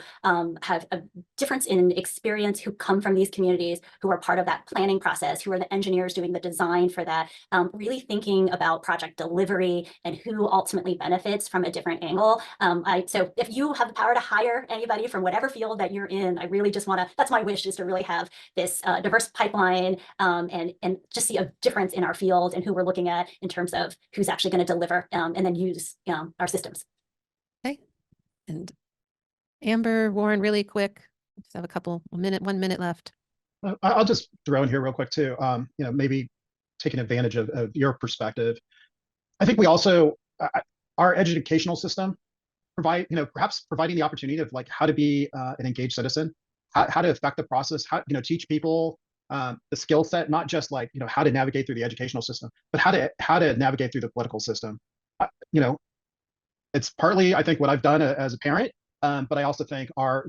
have a difference in experience, who come from these communities, who are part of that planning process, who are the engineers doing the design for that, really thinking about project delivery and who ultimately benefits from a different angle. So if you have the power to hire anybody from whatever field that you're in, I really just want to, that's my wish, is to really have this diverse pipeline and just see a difference in our field and who we're looking at in terms of who's actually going to deliver and then use our systems. Okay. And Amber, Warren, really quick. Just have a 1 minute left. I'll just throw in here real quick too. Maybe taking advantage of your perspective. I think we also, our educational system perhaps providing the opportunity of how to be an engaged citizen, how to affect the process, how, teach people the skill set, not just how to navigate through the educational system, but how to navigate through the political system. It's partly, I think, what I've done as a parent, but I also think how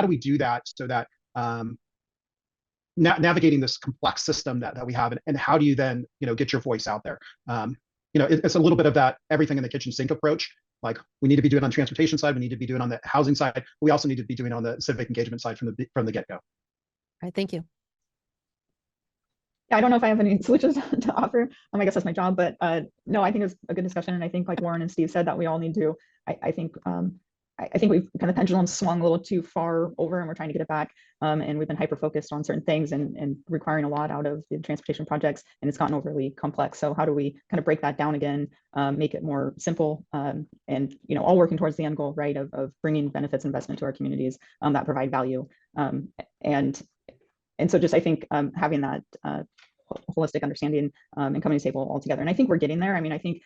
do we do that so that navigating this complex system that we have, and how do you then, get your voice out there? It's a little bit of that everything in the kitchen sink approach. We need to be doing on the transportation side, we need to be doing on the housing side. We also need to be doing on the civic engagement side from the get-go. All right, thank you. Yeah, I don't know if I have any solutions to offer. I guess that's my job, but no, I think it's a good discussion. And I think like Warren and Steve said that we all need to, I think we've kind of pendulum swung a little too far over and we're trying to get it back. And we've been hyper-focused on certain things and requiring a lot out of the transportation projects, and it's gotten overly complex. So how do we kind of break that down again, make it more simple, and all working towards the end goal, right, of bringing benefits investment to our communities that provide value. And so just I think having that holistic understanding and coming to the table all together. And I think we're getting there. I mean, I think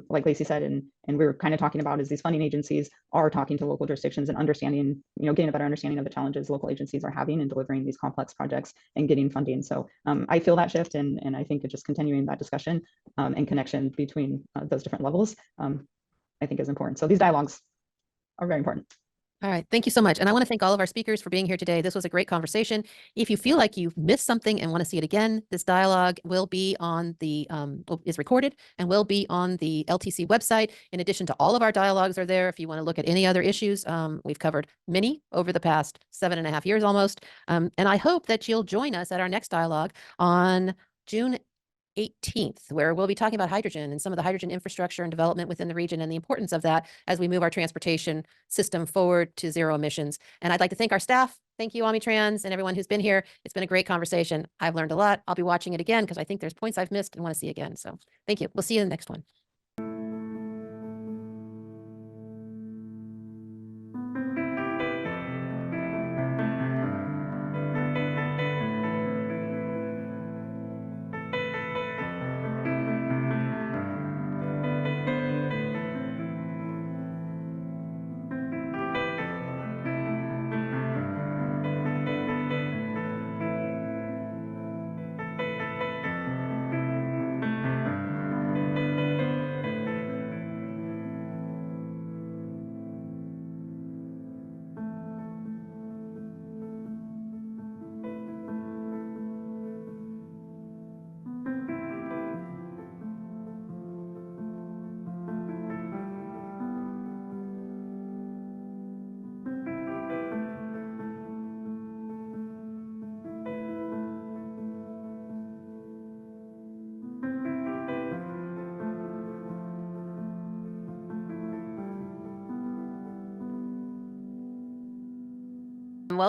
like Lacey said, and we were kind of talking about is these funding agencies are talking to local jurisdictions and understanding, getting a better understanding of the challenges local agencies are having in delivering these complex projects and getting funding. So I feel that shift, and I think it's just continuing that discussion and connection between those different levels, I think is important. So these dialogues are very important. All right. Thank you so much. And I want to thank all of our speakers for being here today. This was a great conversation. If you feel like you've missed something and want to see it again, this dialogue will be on the, is recorded and will be on the LTC website. In addition to all of our dialogues are there. If you want to look at any other issues, we've covered many over the past 7.5 years almost. And I hope that you'll join us at our next dialogue on June 18th, where we'll be talking about hydrogen and some of the hydrogen infrastructure and development within the region and the importance of that as we move our transportation system forward to zero emissions. And I'd like to thank our staff. Thank you, Omnitrans, and everyone who's been here. It's been a great conversation. I've learned a lot. I'll be watching it again because I think there's points I've missed and want to see again. So thank you. We'll see you in the next one.